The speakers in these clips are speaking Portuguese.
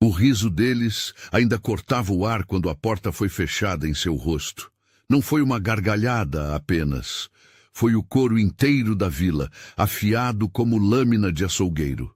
O riso deles ainda cortava o ar quando a porta foi fechada em seu rosto. Não foi uma gargalhada apenas. Foi o coro inteiro da vila, afiado como lâmina de açougueiro.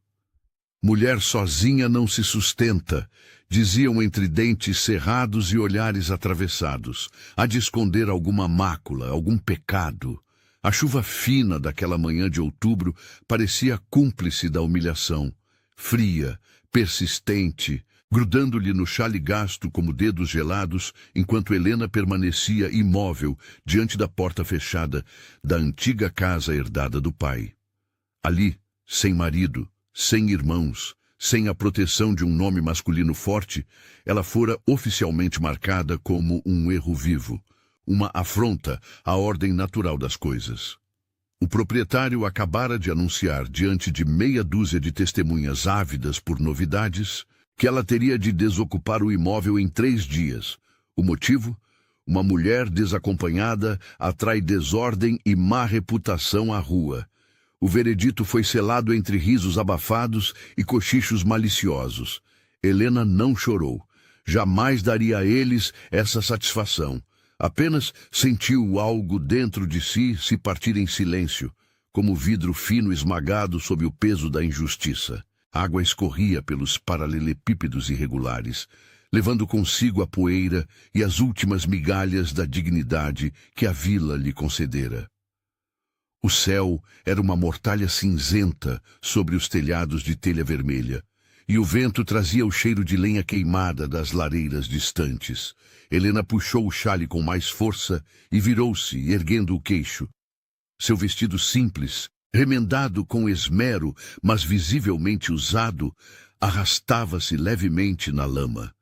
Mulher sozinha não se sustenta, diziam entre dentes cerrados e olhares atravessados. Há de esconder alguma mácula, algum pecado. A chuva fina daquela manhã de outubro parecia cúmplice da humilhação. Fria, persistente, grudando-lhe no chale gasto como dedos gelados, enquanto Helena permanecia imóvel diante da porta fechada da antiga casa herdada do pai. Ali, sem marido, sem irmãos, sem a proteção de um nome masculino forte, ela fora oficialmente marcada como um erro vivo, uma afronta à ordem natural das coisas. O proprietário acabara de anunciar, diante de meia dúzia de testemunhas ávidas por novidades, que ela teria de desocupar o imóvel em 3 dias. O motivo? Uma mulher desacompanhada atrai desordem e má reputação à rua. O veredito foi selado entre risos abafados e cochichos maliciosos. Helena não chorou. Jamais daria a eles essa satisfação. Apenas sentiu algo dentro de si se partir em silêncio, como vidro fino esmagado sob o peso da injustiça. A água escorria pelos paralelepípedos irregulares, levando consigo a poeira e as últimas migalhas da dignidade que a vila lhe concedera. O céu era uma mortalha cinzenta sobre os telhados de telha vermelha, e o vento trazia o cheiro de lenha queimada das lareiras distantes. Helena puxou o chale com mais força e virou-se, erguendo o queixo. Seu vestido simples, remendado com esmero, mas visivelmente usado, arrastava-se levemente na lama.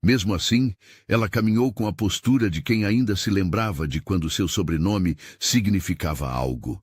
Mesmo assim, ela caminhou com a postura de quem ainda se lembrava de quando seu sobrenome significava algo.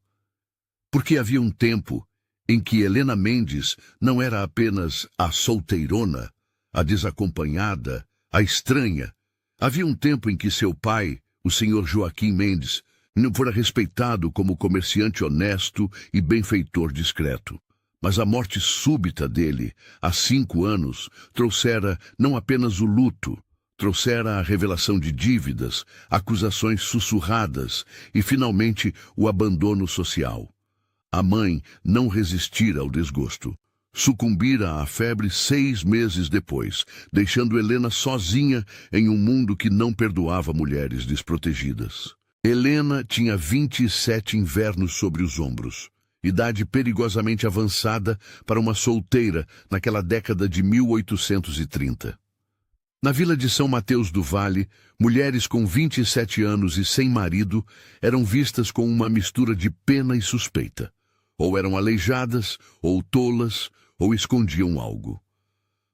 Porque havia um tempo em que Helena Mendes não era apenas a solteirona, a desacompanhada, a estranha. Havia um tempo em que seu pai, o senhor Joaquim Mendes, não fora respeitado como comerciante honesto e benfeitor discreto. Mas a morte súbita dele, há 5 anos, trouxera não apenas o luto, trouxera a revelação de dívidas, acusações sussurradas e, finalmente, o abandono social. A mãe não resistira ao desgosto. Sucumbira à febre 6 meses depois, deixando Helena sozinha em um mundo que não perdoava mulheres desprotegidas. Helena tinha 27 invernos sobre os ombros, idade perigosamente avançada para uma solteira naquela década de 1830. Na vila de São Mateus do Vale, mulheres com 27 anos e sem marido eram vistas com uma mistura de pena e suspeita. Ou eram aleijadas, ou tolas, ou escondiam algo.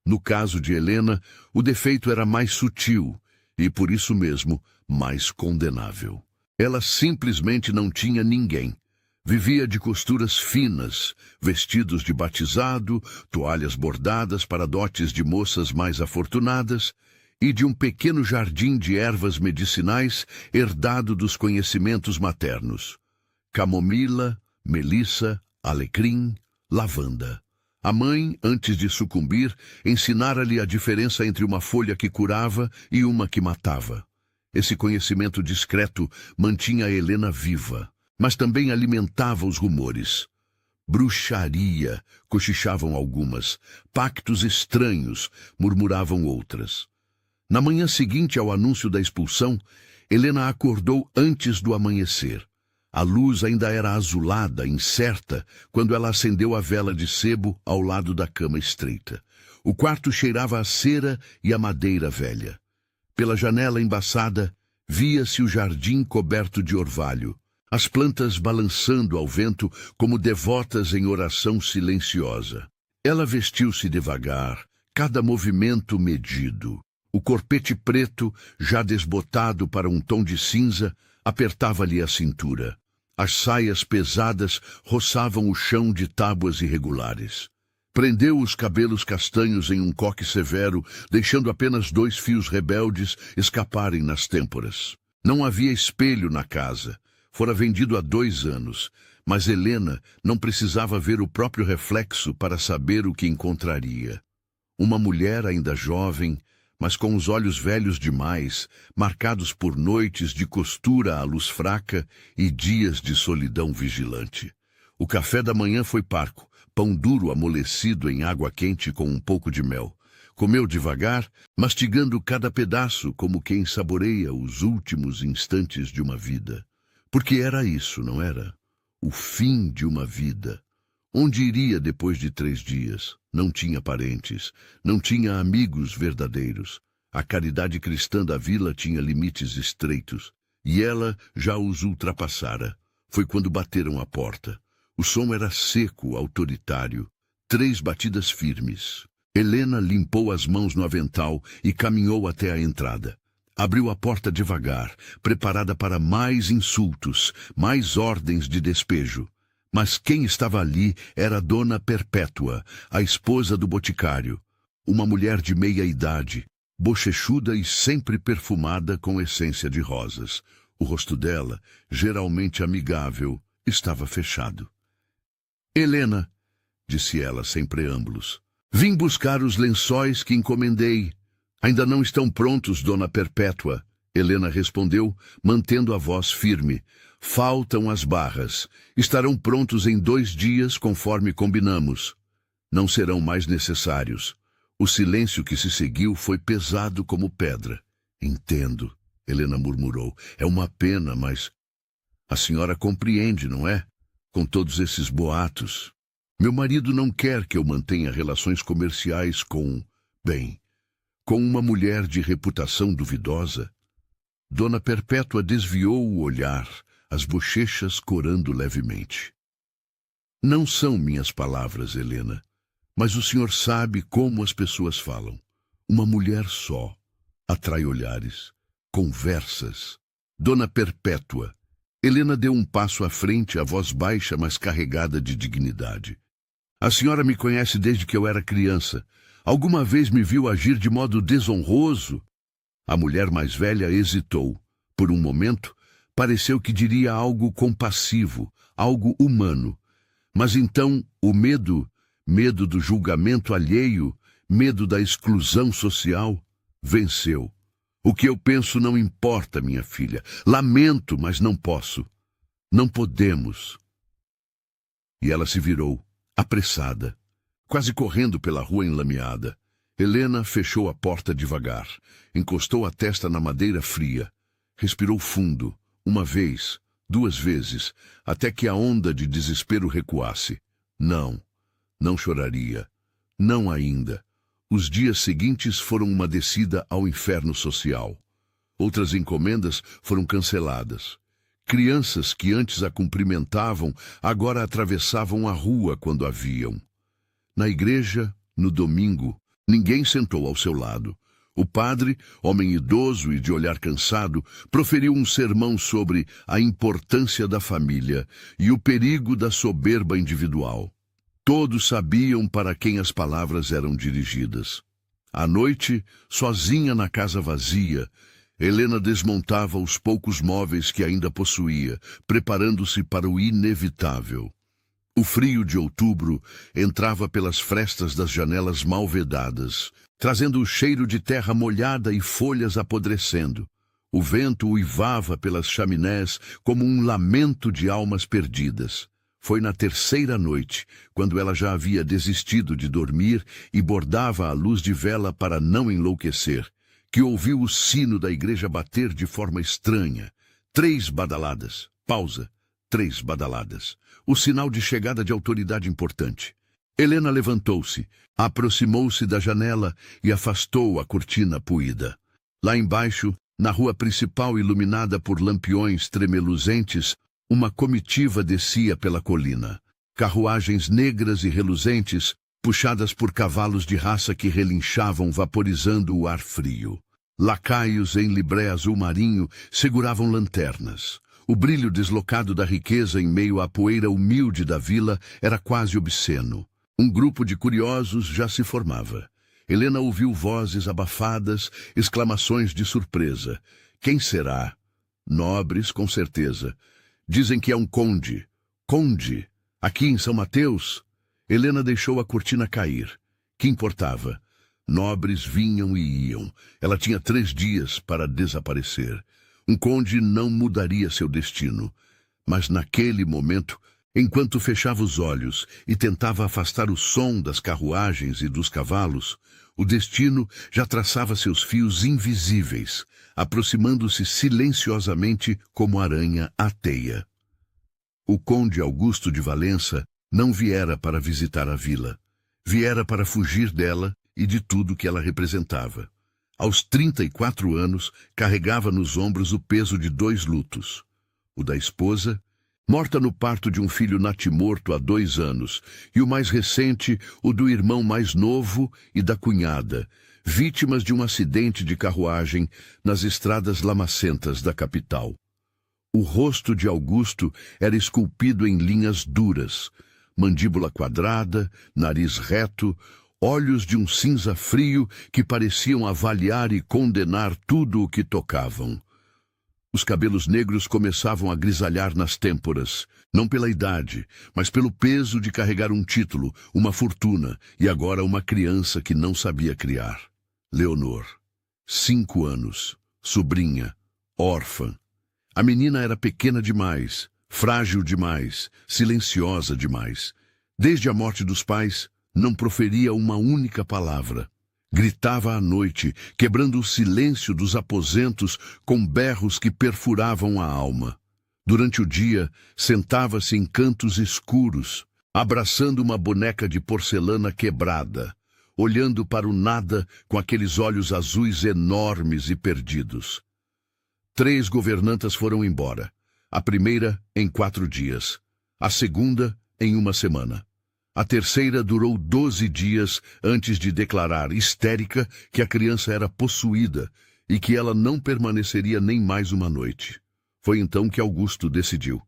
No caso de Helena, o defeito era mais sutil e, por isso mesmo, mais condenável. Ela simplesmente não tinha ninguém. Vivia de costuras finas, vestidos de batizado, toalhas bordadas para dotes de moças mais afortunadas e de um pequeno jardim de ervas medicinais herdado dos conhecimentos maternos. Camomila, melissa, alecrim, lavanda. A mãe, antes de sucumbir, ensinara-lhe a diferença entre uma folha que curava e uma que matava. Esse conhecimento discreto mantinha Helena viva, mas também alimentava os rumores. Bruxaria, cochichavam algumas, pactos estranhos, murmuravam outras. Na manhã seguinte ao anúncio da expulsão, Helena acordou antes do amanhecer. A luz ainda era azulada, incerta, quando ela acendeu a vela de sebo ao lado da cama estreita. O quarto cheirava a cera e a madeira velha. Pela janela embaçada, via-se o jardim coberto de orvalho, as plantas balançando ao vento como devotas em oração silenciosa. Ela vestiu-se devagar, cada movimento medido. O corpete preto, já desbotado para um tom de cinza, apertava-lhe a cintura. As saias pesadas roçavam o chão de tábuas irregulares. Prendeu os cabelos castanhos em um coque severo, deixando apenas 2 fios rebeldes escaparem nas têmporas. Não havia espelho na casa. Fora vendido há 2 anos, mas Helena não precisava ver o próprio reflexo para saber o que encontraria. Uma mulher ainda jovem, mas com os olhos velhos demais, marcados por noites de costura à luz fraca e dias de solidão vigilante. O café da manhã foi parco, pão duro amolecido em água quente com um pouco de mel. Comeu devagar, mastigando cada pedaço como quem saboreia os últimos instantes de uma vida. Porque era isso, não era? O fim de uma vida. Onde iria depois de 3 dias? Não tinha parentes, não tinha amigos verdadeiros. A caridade cristã da vila tinha limites estreitos, e ela já os ultrapassara. Foi quando bateram à porta. O som era seco, autoritário. 3 batidas firmes. Helena limpou as mãos no avental e caminhou até a entrada. Abriu a porta devagar, preparada para mais insultos, mais ordens de despejo. Mas quem estava ali era Dona Perpétua, a esposa do boticário. Uma mulher de meia idade, bochechuda e sempre perfumada com essência de rosas. O rosto dela, geralmente amigável, estava fechado. Helena, disse ela sem preâmbulos, vim buscar os lençóis que encomendei. Ainda não estão prontos, Dona Perpétua, Helena respondeu, mantendo a voz firme. Faltam as barras. Estarão prontos em 2 dias, conforme combinamos. Não serão mais necessários. O silêncio que se seguiu foi pesado como pedra. Entendo, Helena murmurou. É uma pena, mas... A senhora compreende, não é? Com todos esses boatos. Meu marido não quer que eu mantenha relações comerciais com... Bem, com uma mulher de reputação duvidosa. Dona Perpétua desviou o olhar, as bochechas corando levemente. Não são minhas palavras, Helena, mas o senhor sabe como as pessoas falam. Uma mulher só atrai olhares, conversas. Dona Perpétua. Helena deu um passo à frente, a voz baixa, mas carregada de dignidade. A senhora me conhece desde que eu era criança. Alguma vez me viu agir de modo desonroso? A mulher mais velha hesitou. Por um momento, pareceu que diria algo compassivo, algo humano. Mas então o medo do julgamento alheio, medo da exclusão social, venceu. O que eu penso não importa, minha filha. Lamento, mas não posso. Não podemos. E ela se virou, apressada, quase correndo pela rua enlameada. Helena fechou a porta devagar, encostou a testa na madeira fria, respirou fundo, 1 vez, 2 vezes, até que a onda de desespero recuasse. Não choraria. Não ainda. Os dias seguintes foram uma descida ao inferno social. Outras encomendas foram canceladas. Crianças que antes a cumprimentavam, agora atravessavam a rua quando a viam. Na igreja, no domingo, ninguém sentou ao seu lado. O padre, homem idoso e de olhar cansado, proferiu um sermão sobre a importância da família e o perigo da soberba individual. Todos sabiam para quem as palavras eram dirigidas. À noite, sozinha na casa vazia, Helena desmontava os poucos móveis que ainda possuía, preparando-se para o inevitável. O frio de outubro entrava pelas frestas das janelas mal vedadas, trazendo o cheiro de terra molhada e folhas apodrecendo. O vento uivava pelas chaminés como um lamento de almas perdidas. Foi na 3ª noite, quando ela já havia desistido de dormir e bordava a luz de vela para não enlouquecer, que ouviu o sino da igreja bater de forma estranha. 3 badaladas. Pausa. 3 badaladas. O sinal de chegada de autoridade importante. Helena levantou-se, aproximou-se da janela e afastou a cortina puída. Lá embaixo, na rua principal iluminada por lampiões tremeluzentes, uma comitiva descia pela colina. Carruagens negras e reluzentes, puxadas por cavalos de raça que relinchavam vaporizando o ar frio. Lacaios em libré azul marinho seguravam lanternas. O brilho deslocado da riqueza em meio à poeira humilde da vila era quase obsceno. Um grupo de curiosos já se formava. Helena ouviu vozes abafadas, exclamações de surpresa. Quem será? Nobres, com certeza. Dizem que é um conde. Conde? Aqui em São Mateus? Helena deixou a cortina cair. Que importava? Nobres vinham e iam. Ela tinha 3 dias para desaparecer. Um conde não mudaria seu destino. Mas naquele momento, enquanto fechava os olhos e tentava afastar o som das carruagens e dos cavalos, o destino já traçava seus fios invisíveis, aproximando-se silenciosamente como aranha à teia. O conde Augusto de Valença não viera para visitar a vila. Viera para fugir dela e de tudo que ela representava. Aos 34 anos, carregava nos ombros o peso de 2 lutos. O da esposa, morta no parto de um filho natimorto há 2 anos, e o mais recente, o do irmão mais novo e da cunhada, vítimas de um acidente de carruagem nas estradas lamacentas da capital. O rosto de Augusto era esculpido em linhas duras, mandíbula quadrada, nariz reto, olhos de um cinza frio que pareciam avaliar e condenar tudo o que tocavam. Os cabelos negros começavam a grisalhar nas têmporas, não pela idade, mas pelo peso de carregar um título, uma fortuna, e agora uma criança que não sabia criar. Leonor, 5 anos, sobrinha, órfã. A menina era pequena demais, frágil demais, silenciosa demais. Desde a morte dos pais, não proferia uma única palavra. Gritava à noite, quebrando o silêncio dos aposentos com berros que perfuravam a alma. Durante o dia, sentava-se em cantos escuros, abraçando uma boneca de porcelana quebrada, olhando para o nada com aqueles olhos azuis enormes e perdidos. 3 governantas foram embora. A primeira em 4 dias. A segunda em 1 semana. A terceira durou 12 dias antes de declarar, histérica, que a criança era possuída e que ela não permaneceria nem mais uma noite. Foi então que Augusto decidiu.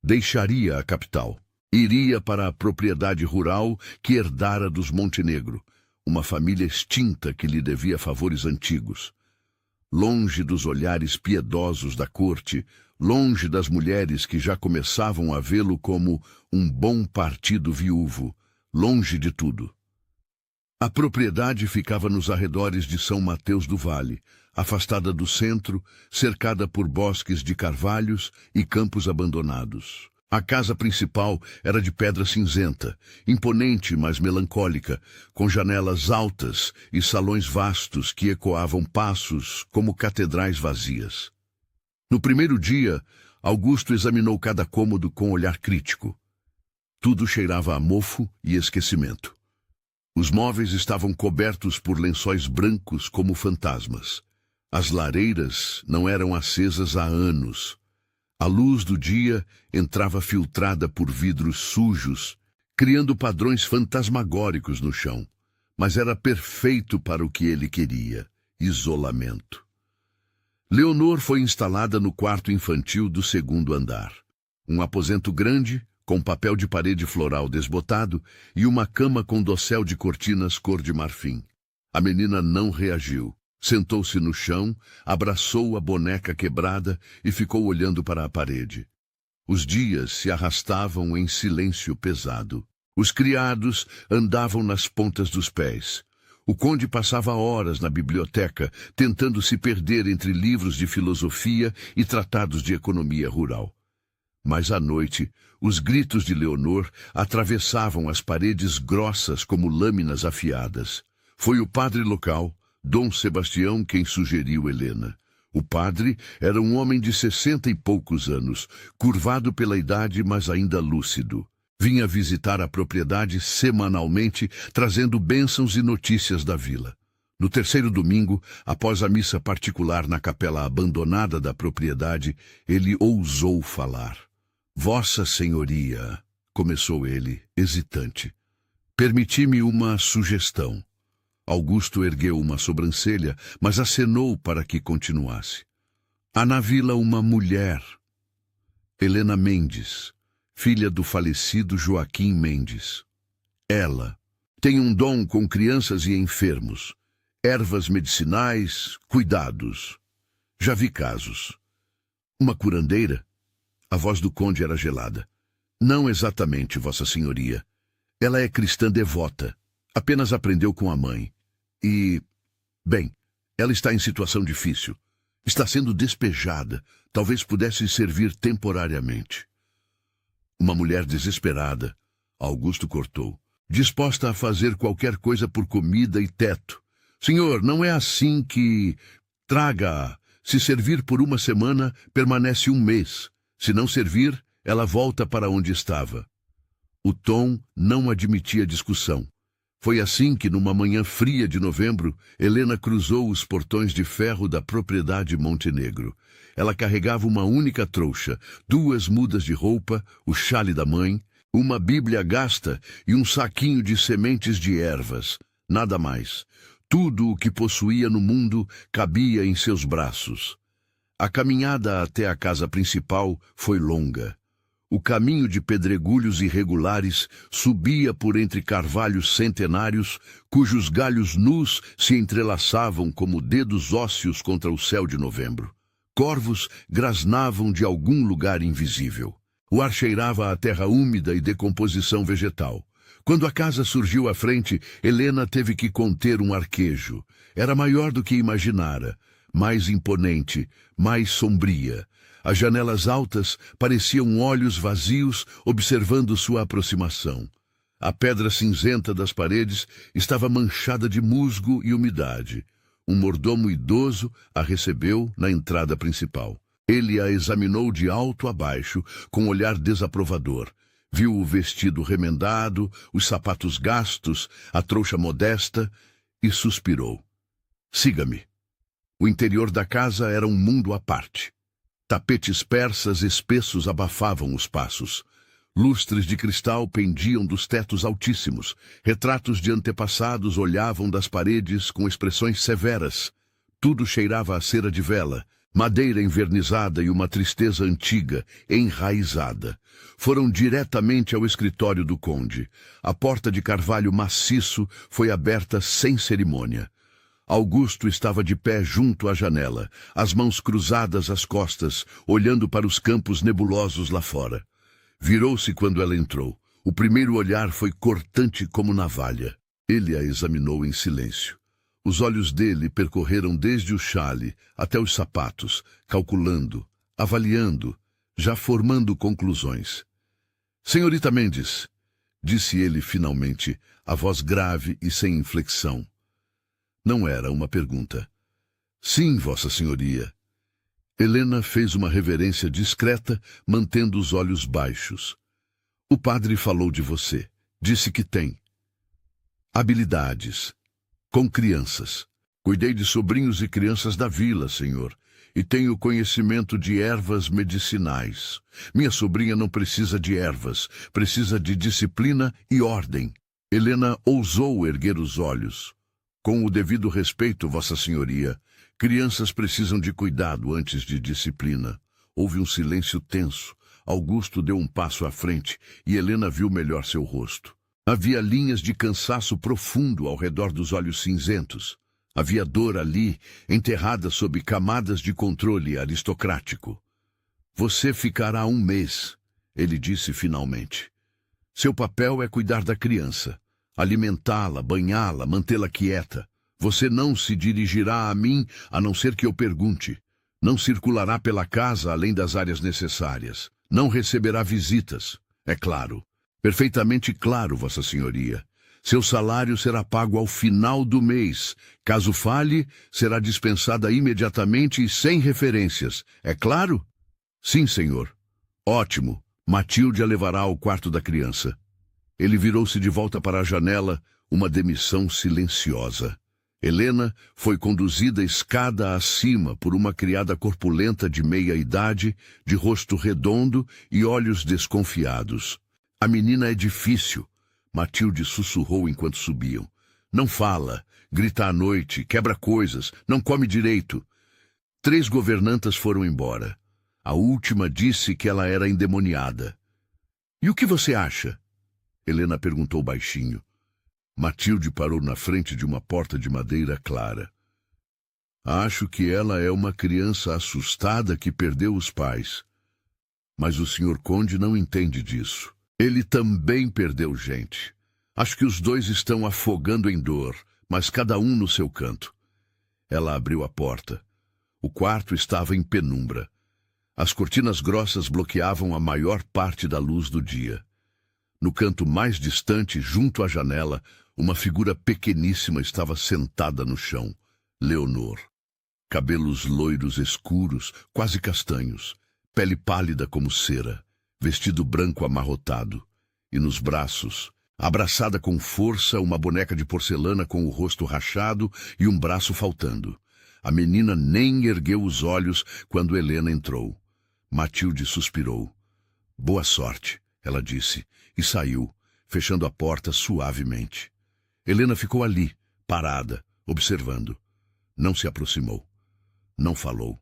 Deixaria a capital. Iria para a propriedade rural que herdara dos Montenegro, uma família extinta que lhe devia favores antigos. Longe dos olhares piedosos da corte, longe das mulheres que já começavam a vê-lo como um bom partido viúvo, longe de tudo. A propriedade ficava nos arredores de São Mateus do Vale, afastada do centro, cercada por bosques de carvalhos e campos abandonados. A casa principal era de pedra cinzenta, imponente, mas melancólica, com janelas altas e salões vastos que ecoavam passos como catedrais vazias. No primeiro dia, Augusto examinou cada cômodo com olhar crítico. Tudo cheirava a mofo e esquecimento. Os móveis estavam cobertos por lençóis brancos como fantasmas. As lareiras não eram acesas há anos. A luz do dia entrava filtrada por vidros sujos, criando padrões fantasmagóricos no chão. Mas era perfeito para o que ele queria: isolamento. Leonor foi instalada no quarto infantil do 2º andar. Um aposento grande, com papel de parede floral desbotado e uma cama com dossel de cortinas cor de marfim. A menina não reagiu. Sentou-se no chão, abraçou a boneca quebrada e ficou olhando para a parede. Os dias se arrastavam em silêncio pesado. Os criados andavam nas pontas dos pés. O conde passava horas na biblioteca, tentando se perder entre livros de filosofia e tratados de economia rural. Mas à noite, os gritos de Leonor atravessavam as paredes grossas como lâminas afiadas. Foi o padre local, Dom Sebastião, quem sugeriu Helena. O padre era um homem de 60 e poucos anos, curvado pela idade, mas ainda lúcido. Vinha visitar a propriedade semanalmente, trazendo bênçãos e notícias da vila. No 3º domingo, após a missa particular na capela abandonada da propriedade, ele ousou falar. Vossa Senhoria, começou ele, hesitante, permiti-me uma sugestão. Augusto ergueu uma sobrancelha, mas acenou para que continuasse. Há na vila uma mulher, Helena Mendes, filha do falecido Joaquim Mendes. Ela tem um dom com crianças e enfermos, ervas medicinais, cuidados. Já vi casos. Uma curandeira? A voz do conde era gelada. Não exatamente, Vossa Senhoria. Ela é cristã devota. Apenas aprendeu com a mãe. Bem, ela está em situação difícil. Está sendo despejada. Talvez pudesse servir temporariamente. Uma mulher desesperada. Augusto cortou. Disposta a fazer qualquer coisa por comida e teto. Senhor, não é assim que... Traga-a. Se servir por uma semana, permanece um mês. Se não servir, ela volta para onde estava. O tom não admitia discussão. Foi assim que, numa manhã fria de novembro, Helena cruzou os portões de ferro da propriedade Montenegro. Ela carregava uma única trouxa, 2 mudas de roupa, o chale da mãe, uma bíblia gasta e um saquinho de sementes de ervas. Nada mais. Tudo o que possuía no mundo cabia em seus braços. A caminhada até a casa principal foi longa. O caminho de pedregulhos irregulares subia por entre carvalhos centenários, cujos galhos nus se entrelaçavam como dedos ósseos contra o céu de novembro. Corvos grasnavam de algum lugar invisível. O ar cheirava a terra úmida e decomposição vegetal. Quando a casa surgiu à frente, Helena teve que conter um arquejo. Era maior do que imaginara, mais imponente, mais sombria. As janelas altas pareciam olhos vazios observando sua aproximação. A pedra cinzenta das paredes estava manchada de musgo e umidade. Um mordomo idoso a recebeu na entrada principal. Ele a examinou de alto a baixo, com um olhar desaprovador. Viu o vestido remendado, os sapatos gastos, a trouxa modesta e suspirou. Siga-me. O interior da casa era um mundo à parte. Tapetes persas espessos abafavam os passos. Lustres de cristal pendiam dos tetos altíssimos. Retratos de antepassados olhavam das paredes com expressões severas. Tudo cheirava a cera de vela, madeira envernizada e uma tristeza antiga, enraizada. Foram diretamente ao escritório do conde. A porta de carvalho maciço foi aberta sem cerimônia. Augusto estava de pé junto à janela, as mãos cruzadas às costas, olhando para os campos nebulosos lá fora. Virou-se quando ela entrou. O primeiro olhar foi cortante como navalha. Ele a examinou em silêncio. Os olhos dele percorreram desde o chale até os sapatos, calculando, avaliando, já formando conclusões. Senhorita Mendes, disse ele finalmente, a voz grave e sem inflexão. Não era uma pergunta. Sim, Vossa Senhoria. Helena fez uma reverência discreta, mantendo os olhos baixos. O padre falou de você. Disse que tem habilidades. Com crianças. Cuidei de sobrinhos e crianças da vila, senhor, e tenho conhecimento de ervas medicinais. Minha sobrinha não precisa de ervas, precisa de disciplina e ordem. Helena ousou erguer os olhos. Com o devido respeito, Vossa Senhoria, crianças precisam de cuidado antes de disciplina. Houve um silêncio tenso. Augusto deu um passo à frente e Helena viu melhor seu rosto. Havia linhas de cansaço profundo ao redor dos olhos cinzentos. Havia dor ali, enterrada sob camadas de controle aristocrático. Você ficará 1 mês, ele disse finalmente. Seu papel é cuidar da criança, alimentá-la, banhá-la, mantê-la quieta. Você não se dirigirá a mim a não ser que eu pergunte. Não circulará pela casa além das áreas necessárias. Não receberá visitas, é claro. Perfeitamente claro, Vossa Senhoria. Seu salário será pago ao final do mês. Caso falhe, será dispensada imediatamente e sem referências. É claro? Sim, senhor. Ótimo. Matilde a levará ao quarto da criança. Ele virou-se de volta para a janela, uma demissão silenciosa. Helena foi conduzida escada acima por uma criada corpulenta de meia-idade, de rosto redondo e olhos desconfiados. A menina é difícil, Matilde sussurrou enquanto subiam. Não fala, grita à noite, quebra coisas, não come direito. 3 governantas foram embora. A última disse que ela era endemoniada. E o que você acha? Helena perguntou baixinho. Matilde parou na frente de uma porta de madeira clara. Acho que ela é uma criança assustada que perdeu os pais. Mas o Sr. Conde não entende disso. Ele também perdeu gente. Acho que os 2 estão afogando em dor, mas cada um no seu canto. Ela abriu a porta. O quarto estava em penumbra. As cortinas grossas bloqueavam a maior parte da luz do dia. No canto mais distante, junto à janela, uma figura pequeníssima estava sentada no chão. Leonor. Cabelos loiros escuros, quase castanhos, pele pálida como cera, vestido branco amarrotado, e nos braços, abraçada com força, uma boneca de porcelana com o rosto rachado e um braço faltando. A menina nem ergueu os olhos quando Helena entrou. Matilde suspirou. Boa sorte, ela disse, e saiu, fechando a porta suavemente. Helena ficou ali, parada, observando. Não se aproximou. Não falou.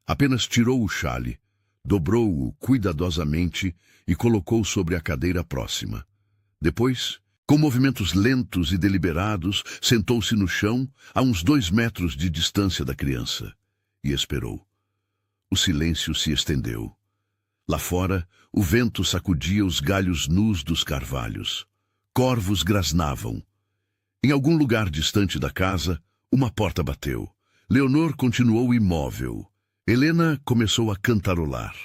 Apenas tirou o xale, dobrou-o cuidadosamente e colocou sobre a cadeira próxima. Depois, com movimentos lentos e deliberados, sentou-se no chão a uns 2 metros de distância da criança e esperou. O silêncio se estendeu. Lá fora, o vento sacudia os galhos nus dos carvalhos. Corvos grasnavam. Em algum lugar distante da casa, uma porta bateu. Leonor continuou imóvel. Helena começou a cantarolar.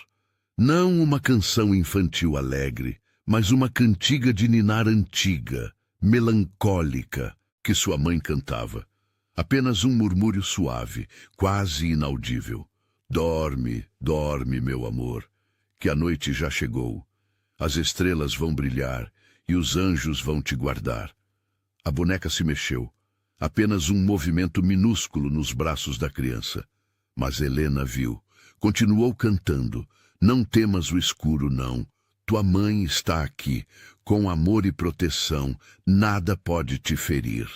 Não uma canção infantil alegre, mas uma cantiga de ninar antiga, melancólica, que sua mãe cantava. Apenas um murmúrio suave, quase inaudível. Dorme, dorme, meu amor, que a noite já chegou. As estrelas vão brilhar e os anjos vão te guardar. A boneca se mexeu. Apenas um movimento minúsculo nos braços da criança. Mas Helena viu. Continuou cantando. Não temas o escuro, não. Tua mãe está aqui, com amor e proteção. Nada pode te ferir.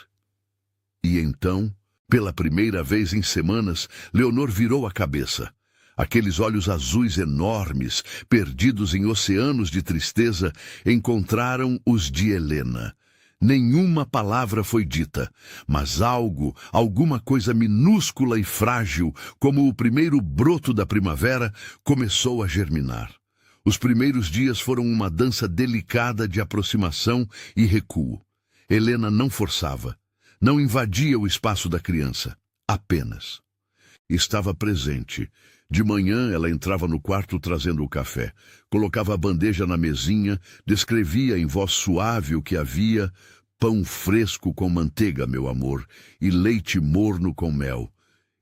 E então, pela primeira vez em semanas, Leonor virou a cabeça. Aqueles olhos azuis enormes, perdidos em oceanos de tristeza, encontraram os de Helena. Nenhuma palavra foi dita, mas alguma coisa minúscula e frágil, como o primeiro broto da primavera, começou a germinar. Os primeiros dias foram uma dança delicada de aproximação e recuo. Helena não forçava, não invadia o espaço da criança, apenas. Estava presente. De manhã ela entrava no quarto trazendo o café, colocava a bandeja na mesinha, descrevia em voz suave o que havia: pão fresco com manteiga, meu amor, e leite morno com mel,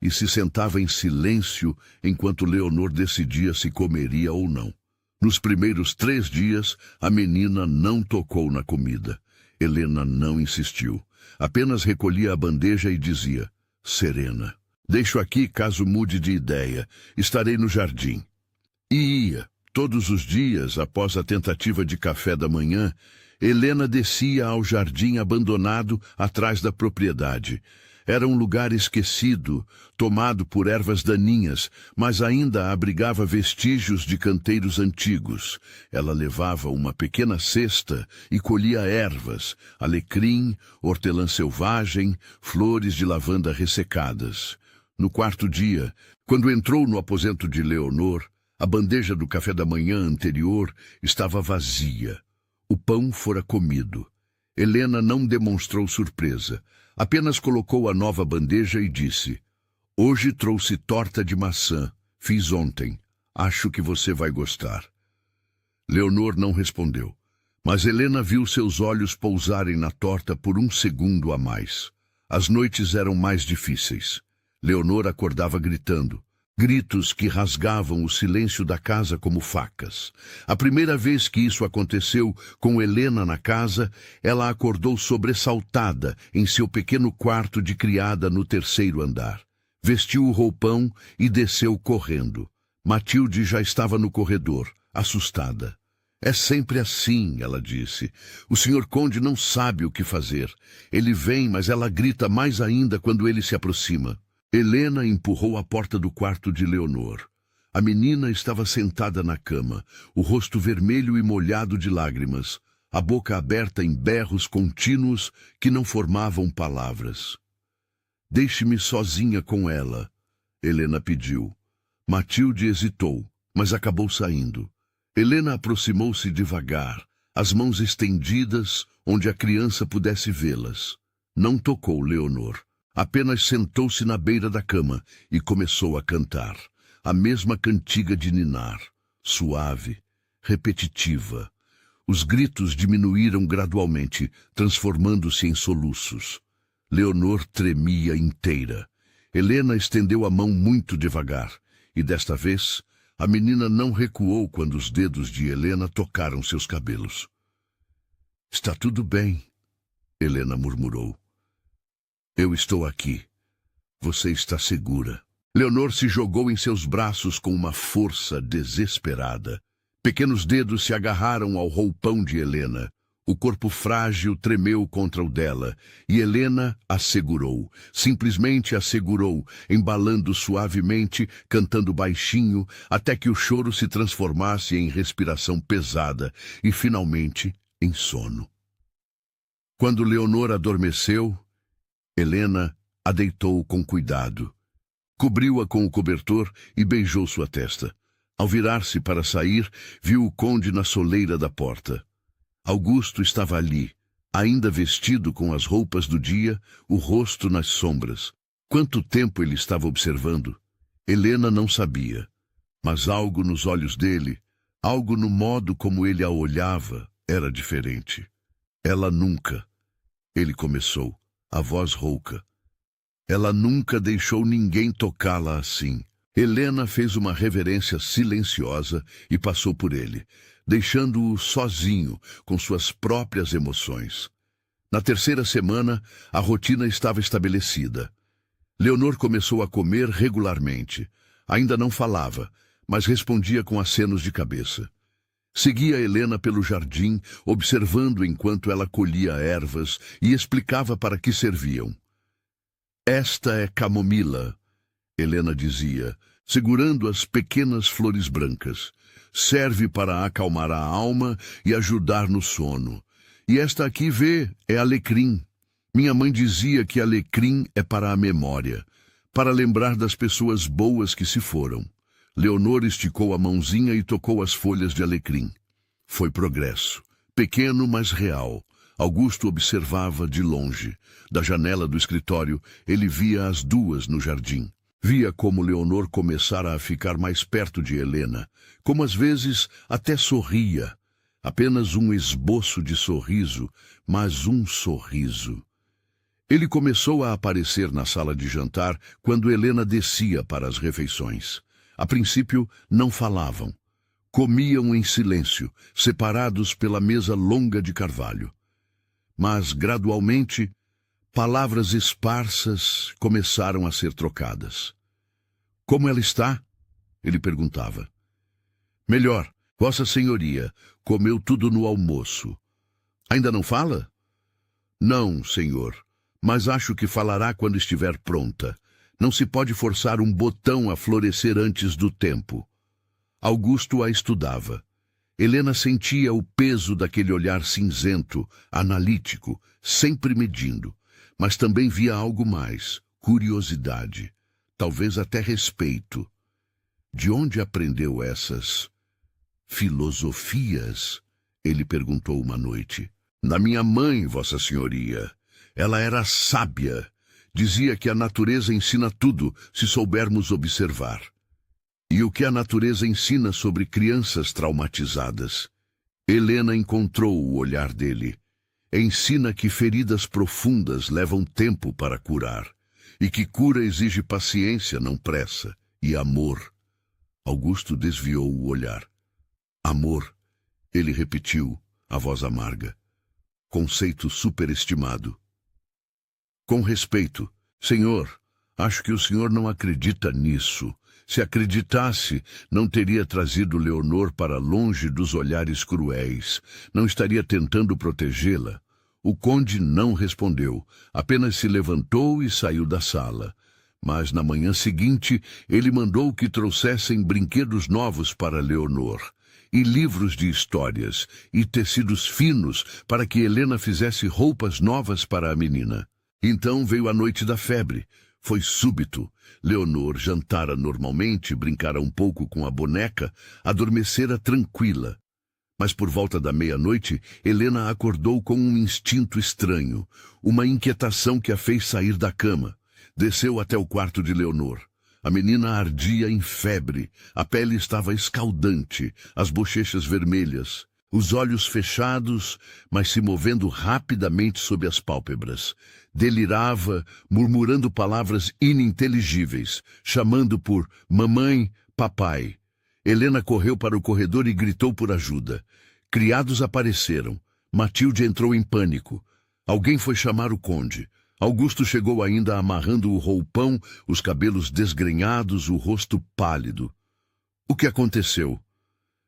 e se sentava em silêncio enquanto Leonor decidia se comeria ou não. Nos primeiros 3 dias, a menina não tocou na comida. Helena não insistiu, apenas recolhia a bandeja e dizia: serena. Deixo aqui caso mude de ideia. Estarei no jardim. E ia. Todos os dias, após a tentativa de café da manhã, Helena descia ao jardim abandonado atrás da propriedade. Era um lugar esquecido, tomado por ervas daninhas, mas ainda abrigava vestígios de canteiros antigos. Ela levava uma pequena cesta e colhia ervas, alecrim, hortelã selvagem, flores de lavanda ressecadas. No 4º dia, quando entrou no aposento de Leonor, a bandeja do café da manhã anterior estava vazia. O pão fora comido. Helena não demonstrou surpresa. Apenas colocou a nova bandeja e disse: hoje trouxe torta de maçã. Fiz ontem. Acho que você vai gostar. Leonor não respondeu, mas Helena viu seus olhos pousarem na torta por 1 segundo a mais. As noites eram mais difíceis. Leonor acordava gritando. Gritos que rasgavam o silêncio da casa como facas. A primeira vez que isso aconteceu com Helena na casa, ela acordou sobressaltada em seu pequeno quarto de criada no 3º andar. Vestiu o roupão e desceu correndo. Matilde já estava no corredor, assustada. É sempre assim, ela disse. O Sr. Conde não sabe o que fazer. Ele vem, mas ela grita mais ainda quando ele se aproxima. Helena empurrou a porta do quarto de Leonor. A menina estava sentada na cama, o rosto vermelho e molhado de lágrimas, a boca aberta em berros contínuos que não formavam palavras. Deixe-me sozinha com ela, Helena pediu. Matilde hesitou, mas acabou saindo. Helena aproximou-se devagar, as mãos estendidas onde a criança pudesse vê-las. Não tocou Leonor. Apenas sentou-se na beira da cama e começou a cantar. A mesma cantiga de ninar, suave, repetitiva. Os gritos diminuíram gradualmente, transformando-se em soluços. Leonor tremia inteira. Helena estendeu a mão muito devagar, e desta vez, a menina não recuou quando os dedos de Helena tocaram seus cabelos. Está tudo bem, Helena murmurou. Eu estou aqui. Você está segura. Leonor se jogou em seus braços com uma força desesperada. Pequenos dedos se agarraram ao roupão de Helena. O corpo frágil tremeu contra o dela, e Helena a segurou, simplesmente a segurou, embalando suavemente, cantando baixinho, até que o choro se transformasse em respiração pesada e, finalmente, em sono. Quando Leonor adormeceu, Helena a deitou com cuidado. Cobriu-a com o cobertor e beijou sua testa. Ao virar-se para sair, viu o conde na soleira da porta. Augusto estava ali, ainda vestido com as roupas do dia, o rosto nas sombras. Quanto tempo ele estava observando? Helena não sabia, mas algo nos olhos dele, algo no modo como ele a olhava, era diferente. Ela nunca, ele começou, a voz rouca. Ela nunca deixou ninguém tocá-la assim. Helena fez uma reverência silenciosa e passou por ele, deixando-o sozinho com suas próprias emoções. Na terceira semana, a rotina estava estabelecida. Leonor começou a comer regularmente. Ainda não falava, mas respondia com acenos de cabeça. Seguia Helena pelo jardim, observando enquanto ela colhia ervas e explicava para que serviam. Esta é camomila, Helena dizia, segurando as pequenas flores brancas. Serve para acalmar a alma e ajudar no sono. E esta aqui, vê, é alecrim. Minha mãe dizia que alecrim é para a memória, para lembrar das pessoas boas que se foram. Leonor esticou a mãozinha e tocou as folhas de alecrim. Foi progresso, pequeno, mas real. Augusto observava de longe. Da janela do escritório, ele via as duas no jardim. Via como Leonor começara a ficar mais perto de Helena, como às vezes até sorria. Apenas um esboço de sorriso, mas um sorriso. Ele começou a aparecer na sala de jantar quando Helena descia para as refeições. A princípio, não falavam. Comiam em silêncio, separados pela mesa longa de carvalho. Mas, gradualmente, palavras esparsas começaram a ser trocadas. Como ela está? Ele perguntava. Melhor, Vossa Senhoria, comeu tudo no almoço. Ainda não fala? Não, senhor, mas acho que falará quando estiver pronta. Não se pode forçar um botão a florescer antes do tempo. Augusto a estudava. Helena sentia o peso daquele olhar cinzento, analítico, sempre medindo, mas também via algo mais, curiosidade, talvez até respeito. De onde aprendeu essas filosofias? Ele perguntou uma noite. Da minha mãe, Vossa Senhoria. Ela era sábia. Dizia que a natureza ensina tudo se soubermos observar. E o que a natureza ensina sobre crianças traumatizadas? Helena encontrou o olhar dele. Ensina que feridas profundas levam tempo para curar, e que cura exige paciência, não pressa, e amor. Augusto desviou o olhar. Amor, ele repetiu, a voz amarga. Conceito superestimado. Com respeito, senhor, acho que o senhor não acredita nisso. Se acreditasse, não teria trazido Leonor para longe dos olhares cruéis. Não estaria tentando protegê-la. O conde não respondeu, apenas se levantou e saiu da sala. Mas na manhã seguinte, ele mandou que trouxessem brinquedos novos para Leonor, e livros de histórias, e tecidos finos para que Helena fizesse roupas novas para a menina. Então veio a noite da febre. Foi súbito. Leonor jantara normalmente, brincara um pouco com a boneca, adormecera tranquila. Mas por volta da meia-noite, Helena acordou com um instinto estranho, uma inquietação que a fez sair da cama. Desceu até o quarto de Leonor. A menina ardia em febre, a pele estava escaldante, as bochechas vermelhas, os olhos fechados, mas se movendo rapidamente sob as pálpebras. Delirava, murmurando palavras ininteligíveis, chamando por mamãe, papai. Helena correu para o corredor e gritou por ajuda. Criados apareceram. Matilde entrou em pânico. Alguém foi chamar o conde. Augusto chegou ainda amarrando o roupão, os cabelos desgrenhados, o rosto pálido. O que aconteceu?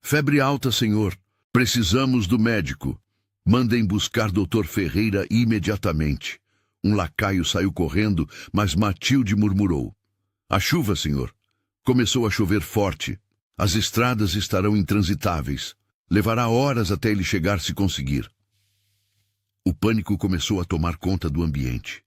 Febre alta, senhor. Precisamos do médico. Mandem buscar Dr. Ferreira imediatamente. Um lacaio saiu correndo, mas Matilde murmurou. A chuva, senhor. Começou a chover forte. As estradas estarão intransitáveis. Levará horas até ele chegar se conseguir. O pânico começou a tomar conta do ambiente.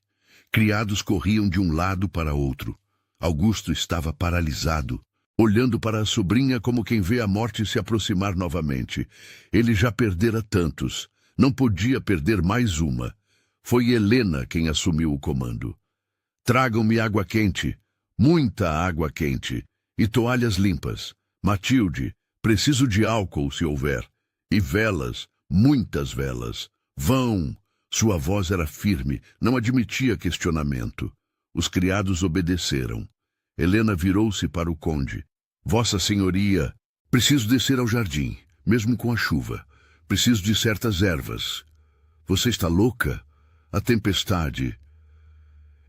Criados corriam de um lado para outro. Augusto estava paralisado, olhando para a sobrinha como quem vê a morte se aproximar novamente. Ele já perdera tantos. Não podia perder mais uma. Foi Helena quem assumiu o comando. Tragam-me água quente, muita água quente, e toalhas limpas. Matilde, preciso de álcool se houver. E velas, muitas velas. Vão! Sua voz era firme, não admitia questionamento. Os criados obedeceram. Helena virou-se para o conde. Vossa Senhoria, preciso descer ao jardim, mesmo com a chuva. Preciso de certas ervas. Você está louca? A tempestade.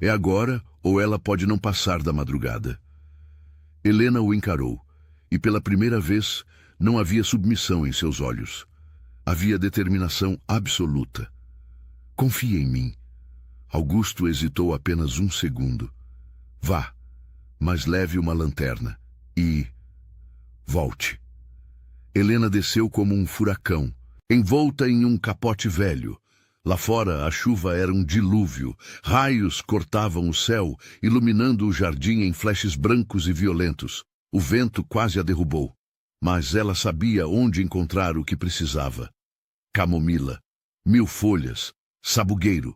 É agora ou ela pode não passar da madrugada. Helena o encarou, e pela primeira vez não havia submissão em seus olhos. Havia determinação absoluta. Confie em mim. Augusto hesitou apenas um segundo. Vá, mas leve uma lanterna. E volte. Helena desceu como um furacão, envolta em um capote velho. Lá fora a chuva era um dilúvio. Raios cortavam o céu, iluminando o jardim em flashes brancos e violentos. O vento quase a derrubou. Mas ela sabia onde encontrar o que precisava. Camomila, 1000 folhas, sabugueiro.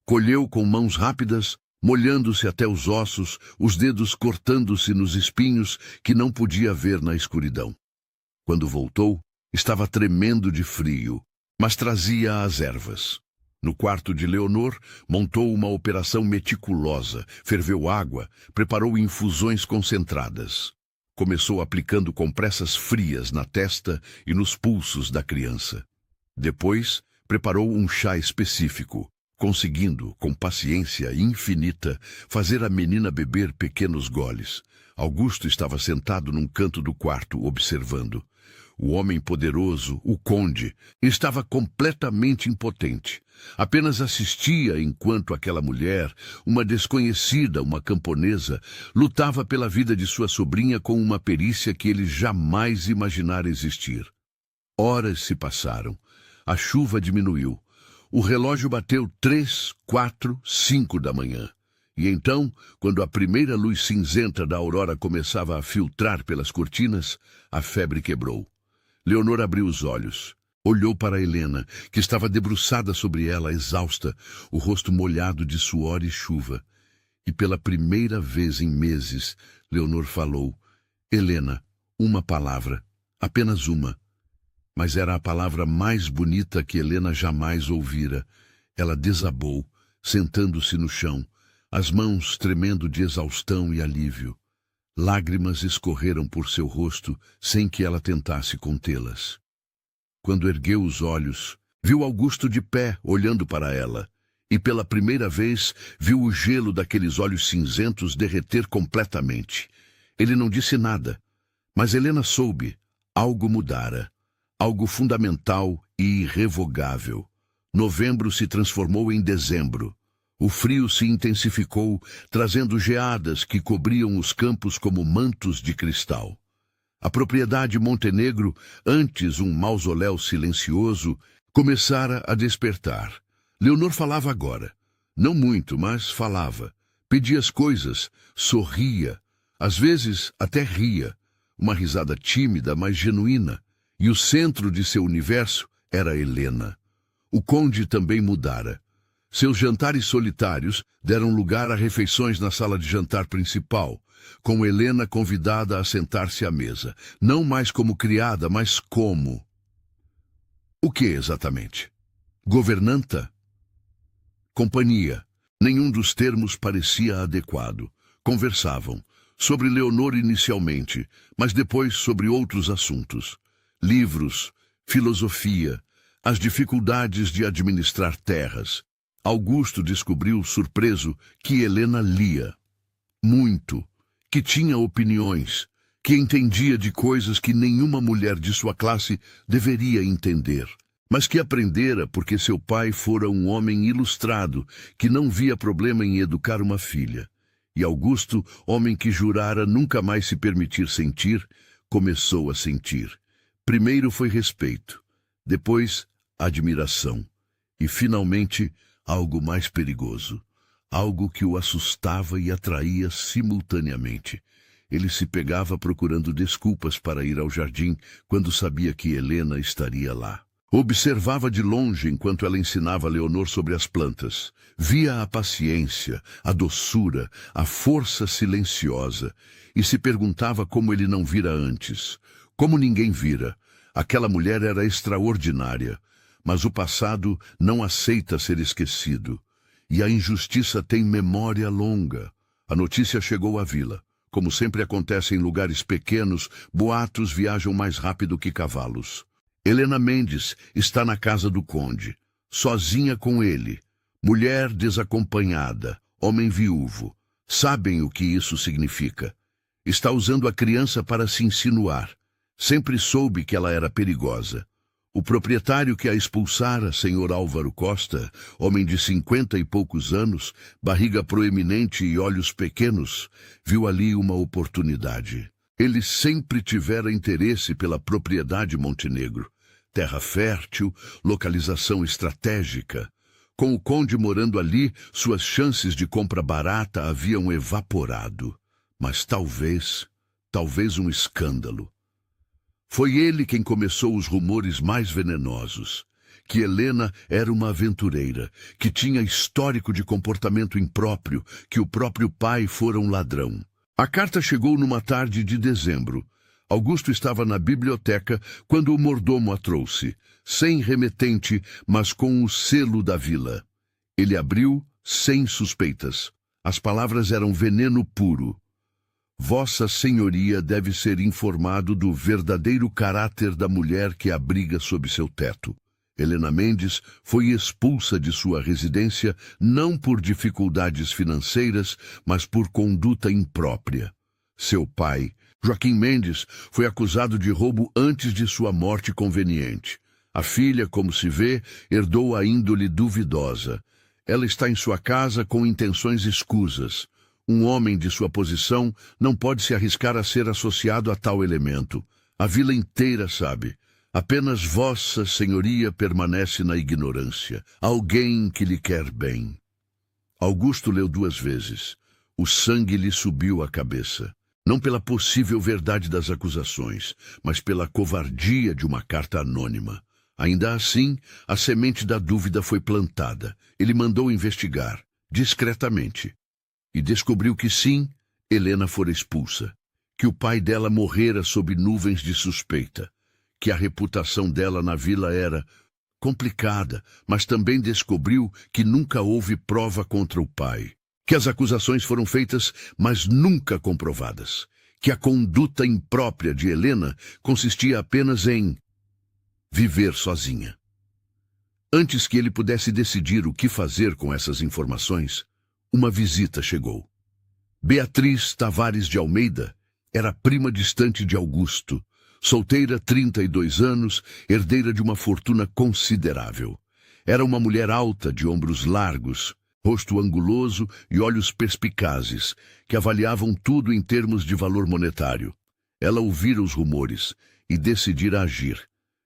Colheu com mãos rápidas, molhando-se até os ossos, os dedos cortando-se nos espinhos que não podia ver na escuridão. Quando voltou, estava tremendo de frio, mas trazia as ervas. No quarto de Leonor, montou uma operação meticulosa, ferveu água, preparou infusões concentradas. Começou aplicando compressas frias na testa e nos pulsos da criança. Depois, preparou um chá específico, conseguindo, com paciência infinita, fazer a menina beber pequenos goles. Augusto estava sentado num canto do quarto, observando. O homem poderoso, o conde, estava completamente impotente. Apenas assistia enquanto aquela mulher, uma desconhecida, uma camponesa, lutava pela vida de sua sobrinha com uma perícia que ele jamais imaginara existir. Horas se passaram. A chuva diminuiu. O relógio bateu 3, 4, 5 da manhã. E então, quando a primeira luz cinzenta da aurora começava a filtrar pelas cortinas, a febre quebrou. Leonor abriu os olhos. Olhou para Helena, que estava debruçada sobre ela, exausta, o rosto molhado de suor e chuva. E pela primeira vez em meses, Leonor falou. Helena, uma palavra, apenas uma. Mas era a palavra mais bonita que Helena jamais ouvira. Ela desabou, sentando-se no chão, as mãos tremendo de exaustão e alívio. Lágrimas escorreram por seu rosto sem que ela tentasse contê-las. Quando ergueu os olhos, viu Augusto de pé, olhando para ela, e pela primeira vez viu o gelo daqueles olhos cinzentos derreter completamente. Ele não disse nada, mas Helena soube. Algo mudara. Algo fundamental e irrevogável. Novembro se transformou em dezembro. O frio se intensificou, trazendo geadas que cobriam os campos como mantos de cristal. A propriedade Montenegro, antes um mausoléu silencioso, começara a despertar. Leonor falava agora. Não muito, mas falava. Pedia as coisas, sorria. Às vezes até ria. Uma risada tímida, mas genuína. E o centro de seu universo era Helena. O conde também mudara. Seus jantares solitários deram lugar a refeições na sala de jantar principal, com Helena convidada a sentar-se à mesa, não mais como criada, mas como... O que exatamente? Governanta? Companhia. Nenhum dos termos parecia adequado. Conversavam sobre Leonor inicialmente, mas depois sobre outros assuntos. Livros, filosofia, as dificuldades de administrar terras. Augusto descobriu, surpreso, que Helena lia. Muito. Que tinha opiniões. Que entendia de coisas que nenhuma mulher de sua classe deveria entender. Mas que aprendera porque seu pai fora um homem ilustrado, que não via problema em educar uma filha. E Augusto, homem que jurara nunca mais se permitir sentir, começou a sentir. Primeiro foi respeito, depois admiração, e finalmente algo mais perigoso, algo que o assustava e atraía simultaneamente. Ele se pegava procurando desculpas para ir ao jardim quando sabia que Helena estaria lá. Observava de longe enquanto ela ensinava a Leonor sobre as plantas. Via a paciência, a doçura, a força silenciosa, e se perguntava como ele não vira antes. Como ninguém vira. Aquela mulher era extraordinária, mas o passado não aceita ser esquecido. E a injustiça tem memória longa. A notícia chegou à vila. Como sempre acontece em lugares pequenos, boatos viajam mais rápido que cavalos. Helena Mendes está na casa do conde, sozinha com ele, mulher desacompanhada, homem viúvo. Sabem o que isso significa. Está usando a criança para se insinuar. Sempre soube que ela era perigosa. O proprietário que a expulsara, senhor Álvaro Costa, homem de 50 e poucos anos, barriga proeminente e olhos pequenos, viu ali uma oportunidade. Ele sempre tivera interesse pela propriedade Montenegro. Terra fértil, localização estratégica. Com o conde morando ali, suas chances de compra barata haviam evaporado. Mas talvez um escândalo. Foi ele quem começou os rumores mais venenosos. Que Helena era uma aventureira, que tinha histórico de comportamento impróprio, que o próprio pai fora um ladrão. A carta chegou numa tarde de dezembro. Augusto estava na biblioteca quando o mordomo a trouxe, sem remetente, mas com o selo da vila. Ele abriu sem suspeitas. As palavras eram veneno puro. Vossa Senhoria deve ser informado do verdadeiro caráter da mulher que abriga sob seu teto. Helena Mendes foi expulsa de sua residência não por dificuldades financeiras, mas por conduta imprópria. Seu pai, Joaquim Mendes, foi acusado de roubo antes de sua morte conveniente. A filha, como se vê, herdou a índole duvidosa. Ela está em sua casa com intenções escusas. Um homem de sua posição não pode se arriscar a ser associado a tal elemento. A vila inteira sabe. Apenas Vossa Senhoria permanece na ignorância. Alguém que lhe quer bem. Augusto leu 2 vezes. O sangue lhe subiu à cabeça. Não pela possível verdade das acusações, mas pela covardia de uma carta anônima. Ainda assim, a semente da dúvida foi plantada. Ele mandou investigar, discretamente. E descobriu que sim, Helena fora expulsa. Que o pai dela morrera sob nuvens de suspeita. Que a reputação dela na vila era complicada, mas também descobriu que nunca houve prova contra o pai. Que as acusações foram feitas, mas nunca comprovadas. Que a conduta imprópria de Helena consistia apenas em viver sozinha. Antes que ele pudesse decidir o que fazer com essas informações, uma visita chegou. Beatriz Tavares de Almeida era prima distante de Augusto, solteira 32 anos, herdeira de uma fortuna considerável. Era uma mulher alta, de ombros largos, rosto anguloso e olhos perspicazes, que avaliavam tudo em termos de valor monetário. Ela ouvira os rumores e decidira agir.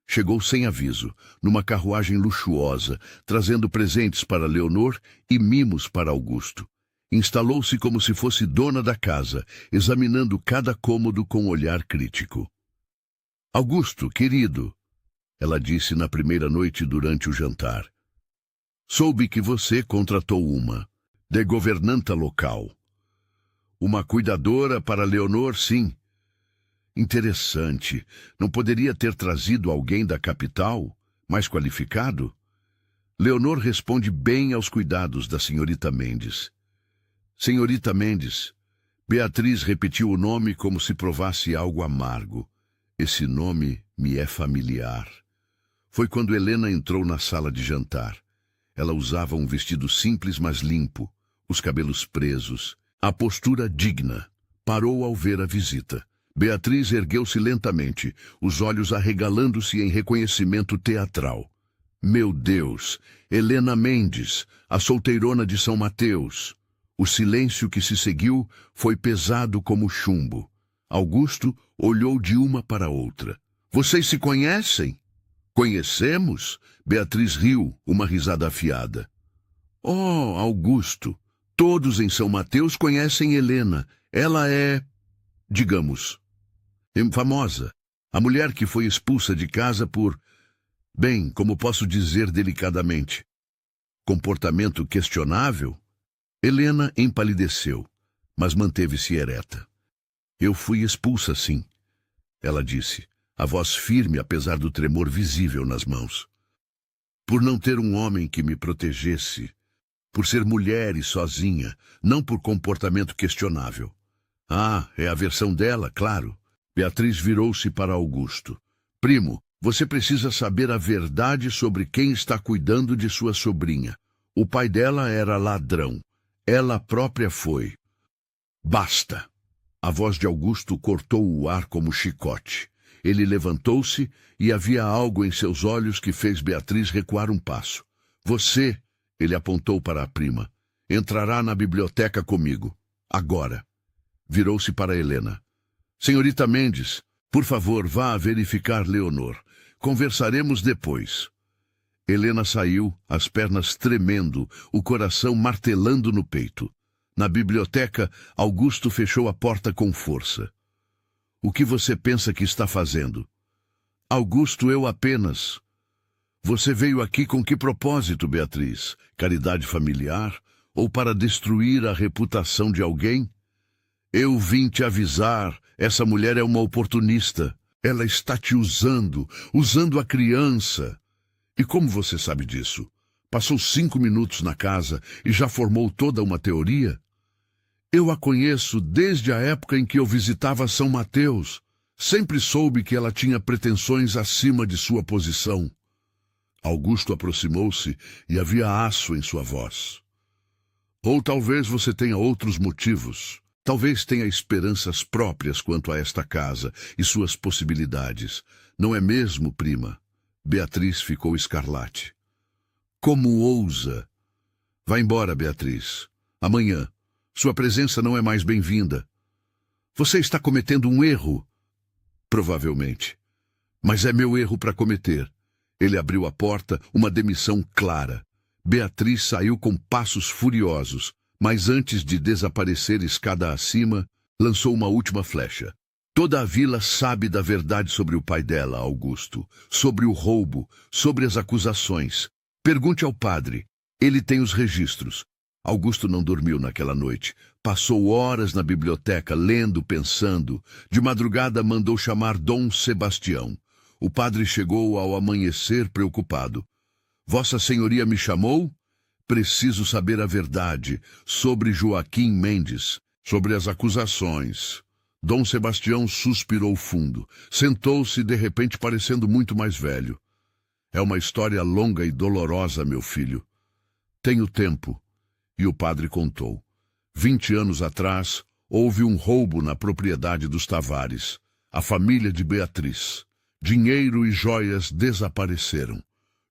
Chegou sem aviso, numa carruagem luxuosa, trazendo presentes para Leonor e mimos para Augusto. Instalou-se como se fosse dona da casa, examinando cada cômodo com olhar crítico. Augusto, querido, ela disse na primeira noite durante o jantar. Soube que você contratou de governanta local. Uma cuidadora para Leonor, sim. Interessante. Não poderia ter trazido alguém da capital, mais qualificado? Leonor responde bem aos cuidados da senhorita Mendes. Senhorita Mendes. Beatriz repetiu o nome como se provasse algo amargo. Esse nome me é familiar. Foi quando Helena entrou na sala de jantar. Ela usava um vestido simples, mas limpo, os cabelos presos, a postura digna. Parou ao ver a visita. Beatriz ergueu-se lentamente, os olhos arregalando-se em reconhecimento teatral. Meu Deus! Helena Mendes, a solteirona de São Mateus. O silêncio que se seguiu foi pesado como chumbo. Augusto olhou de uma para outra. Vocês se conhecem? Conhecemos? Beatriz riu, uma risada afiada. Oh, Augusto, todos em São Mateus conhecem Helena. Ela é, digamos, famosa. A mulher que foi expulsa de casa por, bem, como posso dizer delicadamente, comportamento questionável? Helena empalideceu, mas manteve-se ereta. Eu fui expulsa, sim, ela disse, a voz firme apesar do tremor visível nas mãos. Por não ter um homem que me protegesse, por ser mulher e sozinha, não por comportamento questionável. Ah, é a versão dela, claro. Beatriz virou-se para Augusto. Primo, você precisa saber a verdade sobre quem está cuidando de sua sobrinha. O pai dela era ladrão. Ela própria foi. Basta! A voz de Augusto cortou o ar como chicote. Ele levantou-se e havia algo em seus olhos que fez Beatriz recuar um passo. Você, ele apontou para a prima, entrará na biblioteca comigo. Agora. Virou-se para Helena. Senhorita Mendes, por favor, vá verificar Leonor. Conversaremos depois. Helena saiu, as pernas tremendo, o coração martelando no peito. Na biblioteca, Augusto fechou a porta com força. O que você pensa que está fazendo? Augusto, eu apenas... Você veio aqui com que propósito, Beatriz? Caridade familiar? Ou para destruir a reputação de alguém? Eu vim te avisar, essa mulher é uma oportunista. Ela está te usando a criança. E como você sabe disso? Passou 5 minutos na casa e já formou toda uma teoria? Eu a conheço desde a época em que eu visitava São Mateus. Sempre soube que ela tinha pretensões acima de sua posição. Augusto aproximou-se e havia aço em sua voz. Ou talvez você tenha outros motivos. Talvez tenha esperanças próprias quanto a esta casa e suas possibilidades. Não é mesmo, prima? Beatriz ficou escarlate. Como ousa? Vá embora, Beatriz. Amanhã. Sua presença não é mais bem-vinda. Você está cometendo um erro. Provavelmente. Mas é meu erro para cometer. Ele abriu a porta, uma demissão clara. Beatriz saiu com passos furiosos, mas antes de desaparecer escada acima, lançou uma última flecha. Toda a vila sabe da verdade sobre o pai dela, Augusto, sobre o roubo, sobre as acusações. Pergunte ao padre. Ele tem os registros. Augusto não dormiu naquela noite. Passou horas na biblioteca, lendo, pensando. De madrugada mandou chamar Dom Sebastião. O padre chegou ao amanhecer preocupado. Vossa Senhoria me chamou? Preciso saber a verdade sobre Joaquim Mendes, sobre as acusações. Dom Sebastião suspirou fundo. Sentou-se de repente parecendo muito mais velho. É uma história longa e dolorosa, meu filho. Tenho tempo. E o padre contou. 20 anos atrás, houve um roubo na propriedade dos Tavares, a família de Beatriz. Dinheiro e joias desapareceram.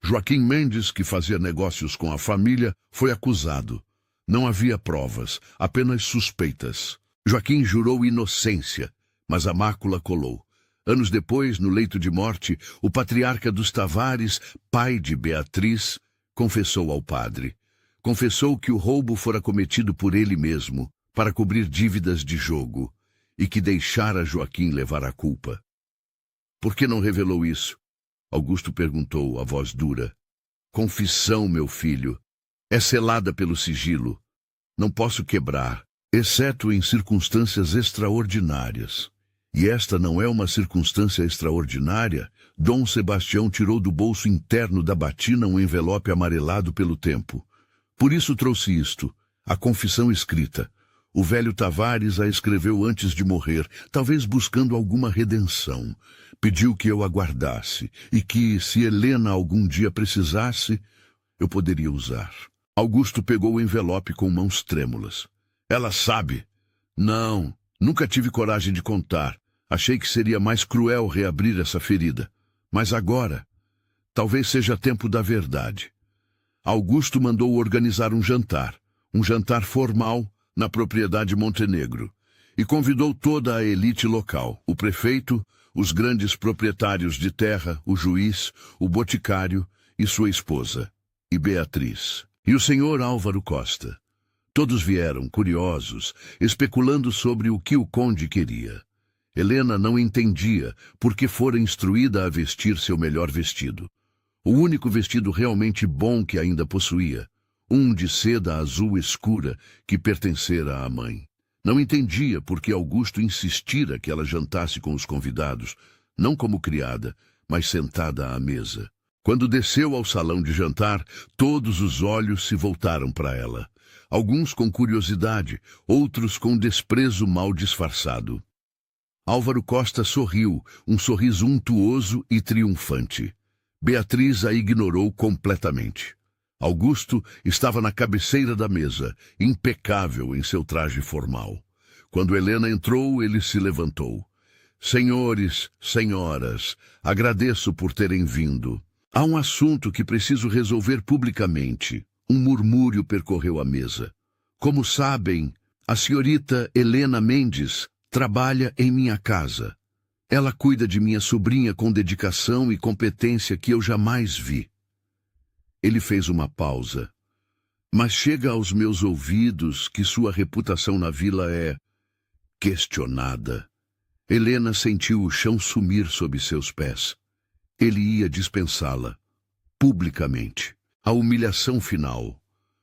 Joaquim Mendes, que fazia negócios com a família, foi acusado. Não havia provas, apenas suspeitas. Joaquim jurou inocência, mas a mácula colou. Anos depois, no leito de morte, o patriarca dos Tavares, pai de Beatriz, confessou ao padre. Confessou que o roubo fora cometido por ele mesmo, para cobrir dívidas de jogo, e que deixara Joaquim levar a culpa. Por que não revelou isso? Augusto perguntou, a voz dura. Confissão, meu filho. É selada pelo sigilo. Não posso quebrar, exceto em circunstâncias extraordinárias. E esta não é uma circunstância extraordinária? Dom Sebastião tirou do bolso interno da batina um envelope amarelado pelo tempo. Por isso trouxe isto, a confissão escrita. O velho Tavares a escreveu antes de morrer, talvez buscando alguma redenção. Pediu que eu aguardasse e que, se Helena algum dia precisasse, eu poderia usar. Augusto pegou o envelope com mãos trêmulas. Ela sabe? Não, nunca tive coragem de contar. Achei que seria mais cruel reabrir essa ferida. Mas agora, talvez seja tempo da verdade. Augusto mandou organizar um jantar formal, na propriedade Montenegro, e convidou toda a elite local, o prefeito, os grandes proprietários de terra, o juiz, o boticário e sua esposa, e Beatriz, e o senhor Álvaro Costa. Todos vieram, curiosos, especulando sobre o que o conde queria. Helena não entendia porque fora instruída a vestir seu melhor vestido. O único vestido realmente bom que ainda possuía, um de seda azul escura que pertencera à mãe. Não entendia por que Augusto insistira que ela jantasse com os convidados, não como criada, mas sentada à mesa. Quando desceu ao salão de jantar, todos os olhos se voltaram para ela. Alguns com curiosidade, outros com desprezo mal disfarçado. Álvaro Costa sorriu, um sorriso untuoso e triunfante. Beatriz a ignorou completamente. Augusto estava na cabeceira da mesa, impecável em seu traje formal. Quando Helena entrou, ele se levantou. Senhores, senhoras, agradeço por terem vindo. Há um assunto que preciso resolver publicamente. Um murmúrio percorreu a mesa. Como sabem, a senhorita Helena Mendes trabalha em minha casa. Ela cuida de minha sobrinha com dedicação e competência que eu jamais vi. Ele fez uma pausa. Mas chega aos meus ouvidos que sua reputação na vila é questionada. Helena sentiu o chão sumir sob seus pés. Ele ia dispensá-la, publicamente. A humilhação final.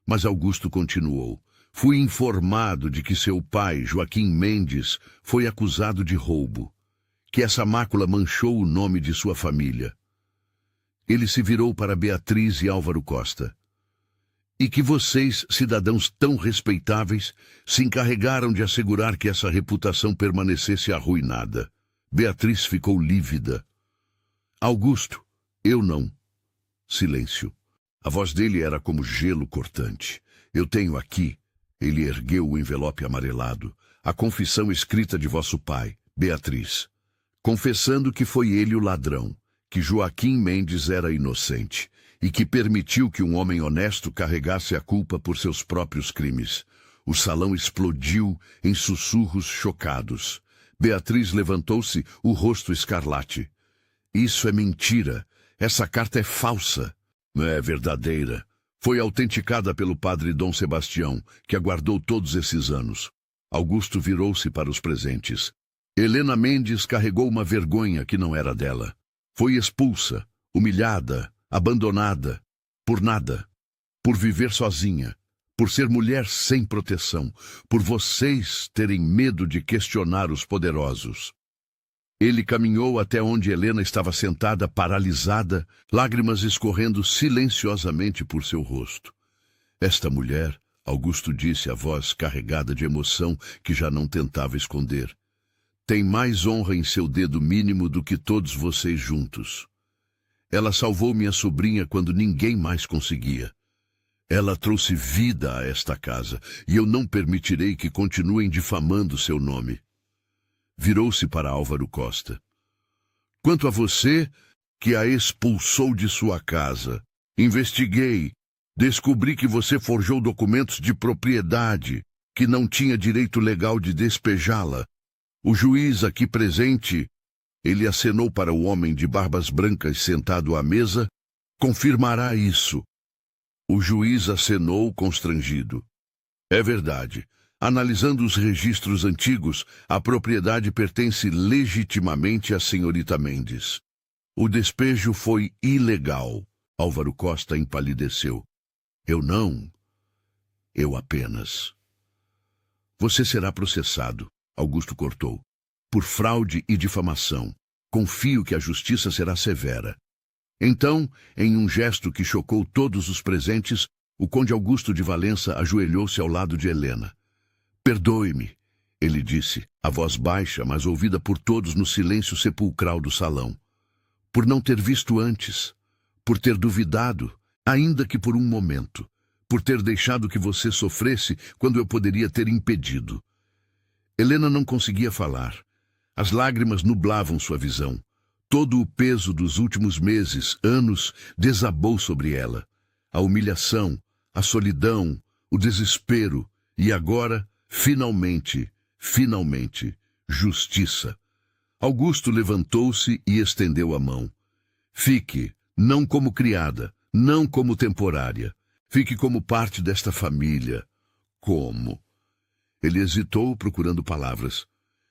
Mas Augusto continuou. Fui informado de que seu pai, Joaquim Mendes, foi acusado de roubo. Que essa mácula manchou o nome de sua família. Ele se virou para Beatriz e Álvaro Costa. E que vocês, cidadãos tão respeitáveis, se encarregaram de assegurar que essa reputação permanecesse arruinada. Beatriz ficou lívida. Augusto, eu não. Silêncio. A voz dele era como gelo cortante. Eu tenho aqui, ele ergueu o envelope amarelado, a confissão escrita de vosso pai, Beatriz, confessando que foi ele o ladrão, que Joaquim Mendes era inocente e que permitiu que um homem honesto carregasse a culpa por seus próprios crimes. O salão explodiu em sussurros chocados. Beatriz levantou-se, o rosto escarlate. Isso é mentira. Essa carta é falsa. Não é verdadeira. Foi autenticada pelo padre Dom Sebastião, que aguardou todos esses anos. Augusto virou-se para os presentes. Helena Mendes carregou uma vergonha que não era dela. Foi expulsa, humilhada, abandonada, por nada, por viver sozinha, por ser mulher sem proteção, por vocês terem medo de questionar os poderosos. Ele caminhou até onde Helena estava sentada, paralisada, lágrimas escorrendo silenciosamente por seu rosto. Esta mulher, Augusto disse a voz carregada de emoção que já não tentava esconder, tem mais honra em seu dedo mínimo do que todos vocês juntos. Ela salvou minha sobrinha quando ninguém mais conseguia. Ela trouxe vida a esta casa, e eu não permitirei que continuem difamando seu nome. Virou-se para Álvaro Costa. Quanto a você, que a expulsou de sua casa, investiguei, descobri que você forjou documentos de propriedade, que não tinha direito legal de despejá-la. O juiz aqui presente, ele acenou para o homem de barbas brancas sentado à mesa, confirmará isso. O juiz acenou constrangido. É verdade. Analisando os registros antigos, a propriedade pertence legitimamente à senhorita Mendes. O despejo foi ilegal. Álvaro Costa empalideceu. Eu não. Eu apenas. Você será processado, Augusto cortou, por fraude e difamação. Confio que a justiça será severa. Então, em um gesto que chocou todos os presentes, o conde Augusto de Valença ajoelhou-se ao lado de Helena. Perdoe-me, ele disse, a voz baixa, mas ouvida por todos no silêncio sepulcral do salão. Por não ter visto antes, por ter duvidado, ainda que por um momento, por ter deixado que você sofresse quando eu poderia ter impedido. Helena não conseguia falar. As lágrimas nublavam sua visão. Todo o peso dos últimos meses, anos, desabou sobre ela. A humilhação, a solidão, o desespero e agora, finalmente, justiça. Augusto levantou-se e estendeu a mão. Fique, não como criada, não como temporária. Fique como parte desta família. Como? Ele hesitou, procurando palavras.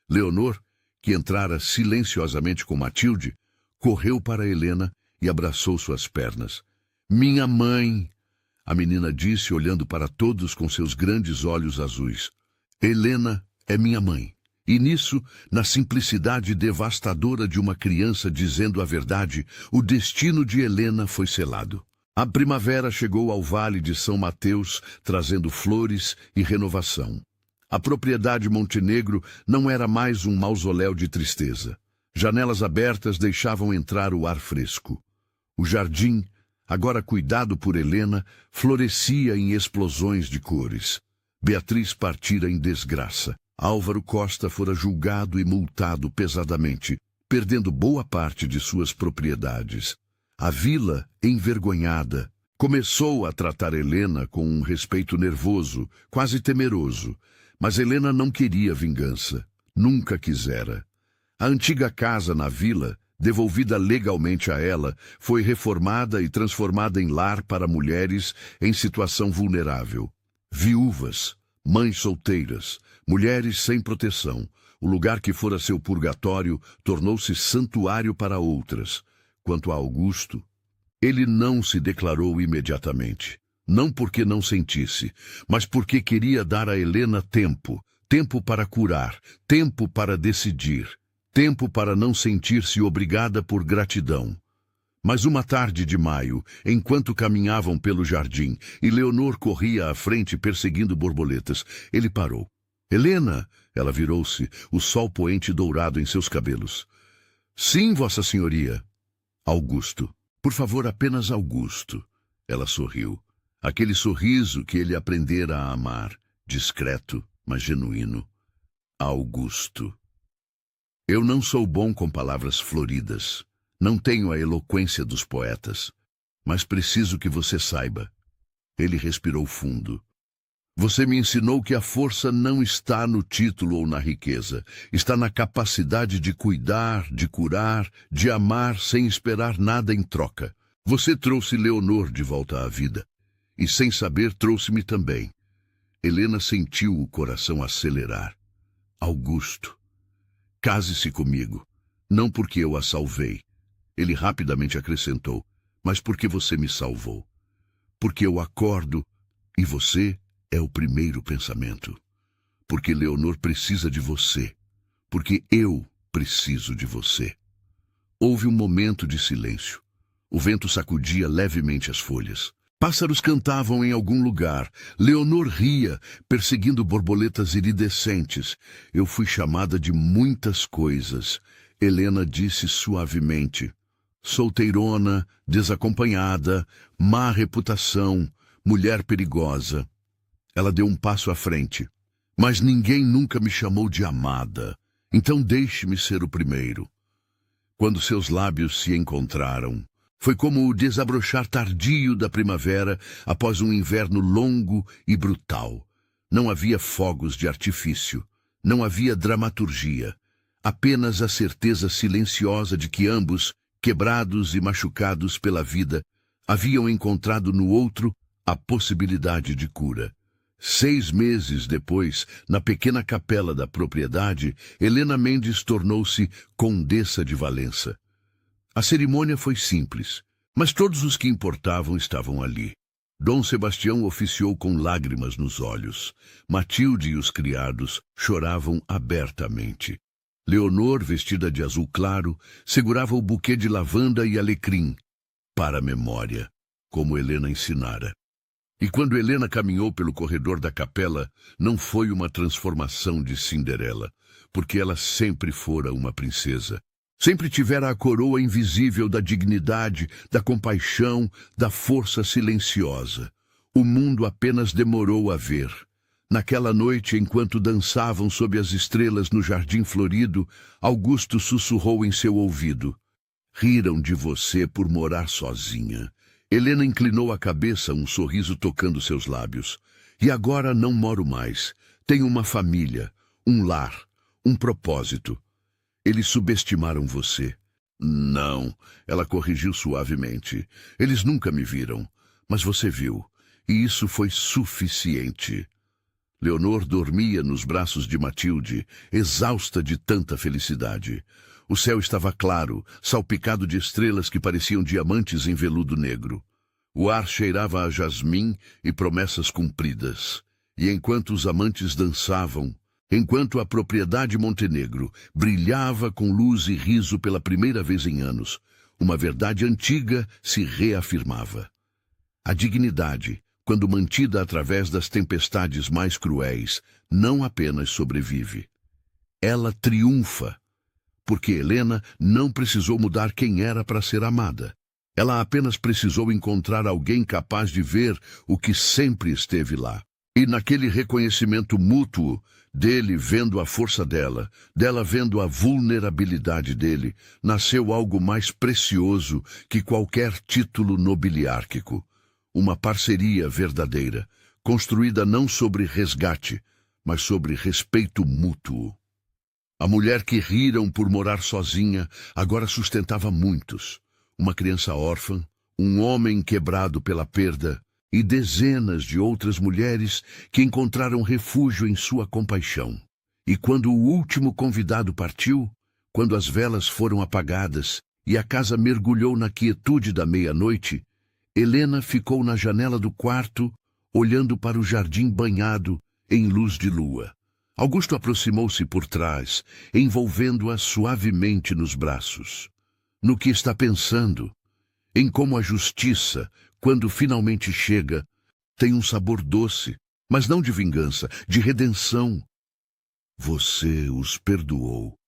Leonor, que entrara silenciosamente com Matilde, correu para Helena e abraçou suas pernas. Minha mãe! A menina disse, olhando para todos com seus grandes olhos azuis. Helena é minha mãe. E nisso, na simplicidade devastadora de uma criança dizendo a verdade, o destino de Helena foi selado. A primavera chegou ao Vale de São Mateus, trazendo flores e renovação. A propriedade Montenegro não era mais um mausoléu de tristeza. Janelas abertas deixavam entrar o ar fresco. O jardim, agora cuidado por Helena, florescia em explosões de cores. Beatriz partira em desgraça. Álvaro Costa fora julgado e multado pesadamente, perdendo boa parte de suas propriedades. A vila, envergonhada, começou a tratar Helena com um respeito nervoso, quase temeroso. Mas Helena não queria vingança. Nunca quisera. A antiga casa na vila, devolvida legalmente a ela, foi reformada e transformada em lar para mulheres em situação vulnerável. Viúvas, mães solteiras, mulheres sem proteção. O lugar que fora seu purgatório tornou-se santuário para outras. Quanto a Augusto, ele não se declarou imediatamente. Não porque não sentisse, mas porque queria dar a Helena tempo. Tempo para curar, tempo para decidir, tempo para não sentir-se obrigada por gratidão. Mas uma tarde de maio, enquanto caminhavam pelo jardim e Leonor corria à frente perseguindo borboletas, ele parou. Helena! Ela virou-se, o sol poente dourado em seus cabelos. Sim, Vossa Senhoria. Augusto. Por favor, apenas Augusto. Ela sorriu. Aquele sorriso que ele aprendera a amar, discreto, mas genuíno. Augusto. Eu não sou bom com palavras floridas. Não tenho a eloquência dos poetas. Mas preciso que você saiba. Ele respirou fundo. Você me ensinou que a força não está no título ou na riqueza. Está na capacidade de cuidar, de curar, de amar sem esperar nada em troca. Você trouxe Leonor de volta à vida. E sem saber trouxe-me também. Helena sentiu o coração acelerar. Augusto, case-se comigo. Não porque eu a salvei. Ele rapidamente acrescentou. Mas porque você me salvou. Porque eu acordo e você é o primeiro pensamento. Porque Leonor precisa de você. Porque eu preciso de você. Houve um momento de silêncio. O vento sacudia levemente as folhas. Pássaros cantavam em algum lugar. Leonor ria, perseguindo borboletas iridescentes. Eu fui chamada de muitas coisas. Helena disse suavemente. Solteirona, desacompanhada, má reputação, mulher perigosa. Ela deu um passo à frente. Mas ninguém nunca me chamou de amada. Então deixe-me ser o primeiro. Quando seus lábios se encontraram, foi como o desabrochar tardio da primavera após um inverno longo e brutal. Não havia fogos de artifício. Não havia dramaturgia. Apenas a certeza silenciosa de que ambos, quebrados e machucados pela vida, haviam encontrado no outro a possibilidade de cura. 6 meses depois, na pequena capela da propriedade, Helena Mendes tornou-se Condessa de Valença. A cerimônia foi simples, mas todos os que importavam estavam ali. Dom Sebastião oficiou com lágrimas nos olhos. Matilde e os criados choravam abertamente. Leonor, vestida de azul claro, segurava o buquê de lavanda e alecrim, para a memória, como Helena ensinara. E quando Helena caminhou pelo corredor da capela, não foi uma transformação de Cinderela, porque ela sempre fora uma princesa. Sempre tivera a coroa invisível da dignidade, da compaixão, da força silenciosa. O mundo apenas demorou a ver. Naquela noite, enquanto dançavam sob as estrelas no jardim florido, Augusto sussurrou em seu ouvido: "Riram de você por morar sozinha." Helena inclinou a cabeça, um sorriso tocando seus lábios. "E agora não moro mais. Tenho uma família, um lar, um propósito. Eles subestimaram você." "Não," ela corrigiu suavemente. "Eles nunca me viram. Mas você viu. E isso foi suficiente." Leonor dormia nos braços de Matilde, exausta de tanta felicidade. O céu estava claro, salpicado de estrelas que pareciam diamantes em veludo negro. O ar cheirava a jasmim e promessas cumpridas. E enquanto os amantes dançavam, enquanto a propriedade Montenegro brilhava com luz e riso pela primeira vez em anos, uma verdade antiga se reafirmava. A dignidade, quando mantida através das tempestades mais cruéis, não apenas sobrevive. Ela triunfa, porque Helena não precisou mudar quem era para ser amada. Ela apenas precisou encontrar alguém capaz de ver o que sempre esteve lá. E naquele reconhecimento mútuo, dele vendo a força dela, dela vendo a vulnerabilidade dele, nasceu algo mais precioso que qualquer título nobiliárquico. Uma parceria verdadeira, construída não sobre resgate, mas sobre respeito mútuo. A mulher que riram por morar sozinha agora sustentava muitos. Uma criança órfã, um homem quebrado pela perda e dezenas de outras mulheres que encontraram refúgio em sua compaixão. E quando o último convidado partiu, quando as velas foram apagadas e a casa mergulhou na quietude da meia-noite, Helena ficou na janela do quarto, olhando para o jardim banhado em luz de lua. Augusto aproximou-se por trás, envolvendo-a suavemente nos braços. No que está pensando? Em como a justiça, quando finalmente chega, tem um sabor doce, mas não de vingança, de redenção. Você os perdoou.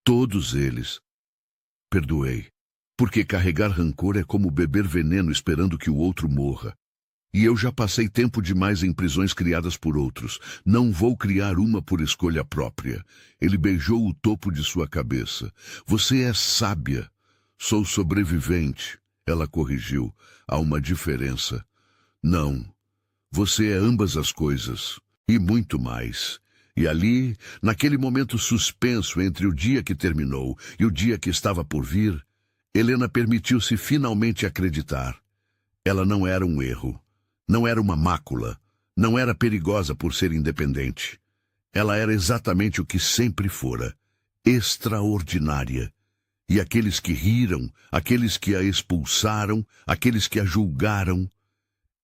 Todos eles. Perdoei. Porque carregar rancor é como beber veneno esperando que o outro morra. E eu já passei tempo demais em prisões criadas por outros. Não vou criar uma por escolha própria. Ele beijou o topo de sua cabeça. Você é sábia. Sou sobrevivente. Ela corrigiu. Há uma diferença. Não. Você é ambas as coisas. E muito mais. E ali, naquele momento suspenso entre o dia que terminou e o dia que estava por vir, Helena permitiu-se finalmente acreditar. Ela não era um erro, não era uma mácula, não era perigosa por ser independente. Ela era exatamente o que sempre fora, extraordinária. E aqueles que riram, aqueles que a expulsaram, aqueles que a julgaram,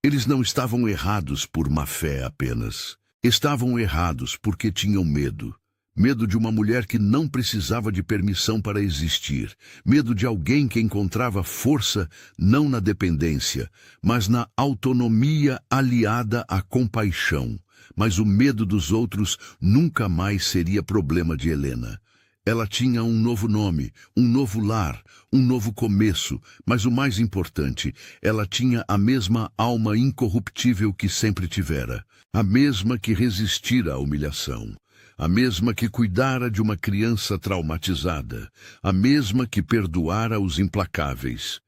eles não estavam errados por má fé apenas. Estavam errados porque tinham medo. Medo de uma mulher que não precisava de permissão para existir. Medo de alguém que encontrava força não na dependência, mas na autonomia aliada à compaixão. Mas o medo dos outros nunca mais seria problema de Helena. Ela tinha um novo nome, um novo lar, um novo começo, mas o mais importante, ela tinha a mesma alma incorruptível que sempre tivera, a mesma que resistira à humilhação. A mesma que cuidara de uma criança traumatizada, a mesma que perdoara os implacáveis.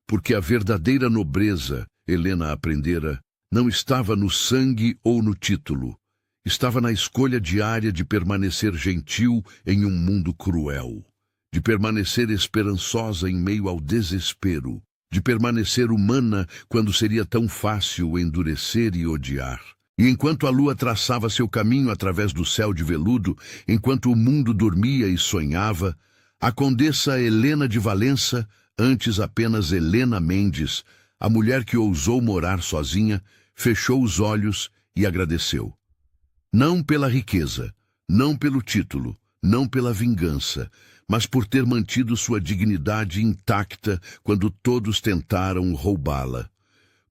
Porque a verdadeira nobreza, Helena aprendera, não estava no sangue ou no título. Estava na escolha diária de permanecer gentil em um mundo cruel, de permanecer esperançosa em meio ao desespero, de permanecer humana quando seria tão fácil endurecer e odiar. E enquanto a lua traçava seu caminho através do céu de veludo, enquanto o mundo dormia e sonhava, a condessa Helena de Valença, antes apenas Helena Mendes, a mulher que ousou morar sozinha, fechou os olhos e agradeceu. Não pela riqueza, não pelo título, não pela vingança, mas por ter mantido sua dignidade intacta quando todos tentaram roubá-la.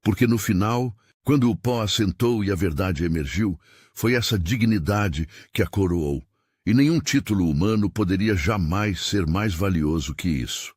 Porque no final, quando o pó assentou e a verdade emergiu, foi essa dignidade que a coroou, e nenhum título humano poderia jamais ser mais valioso que isso.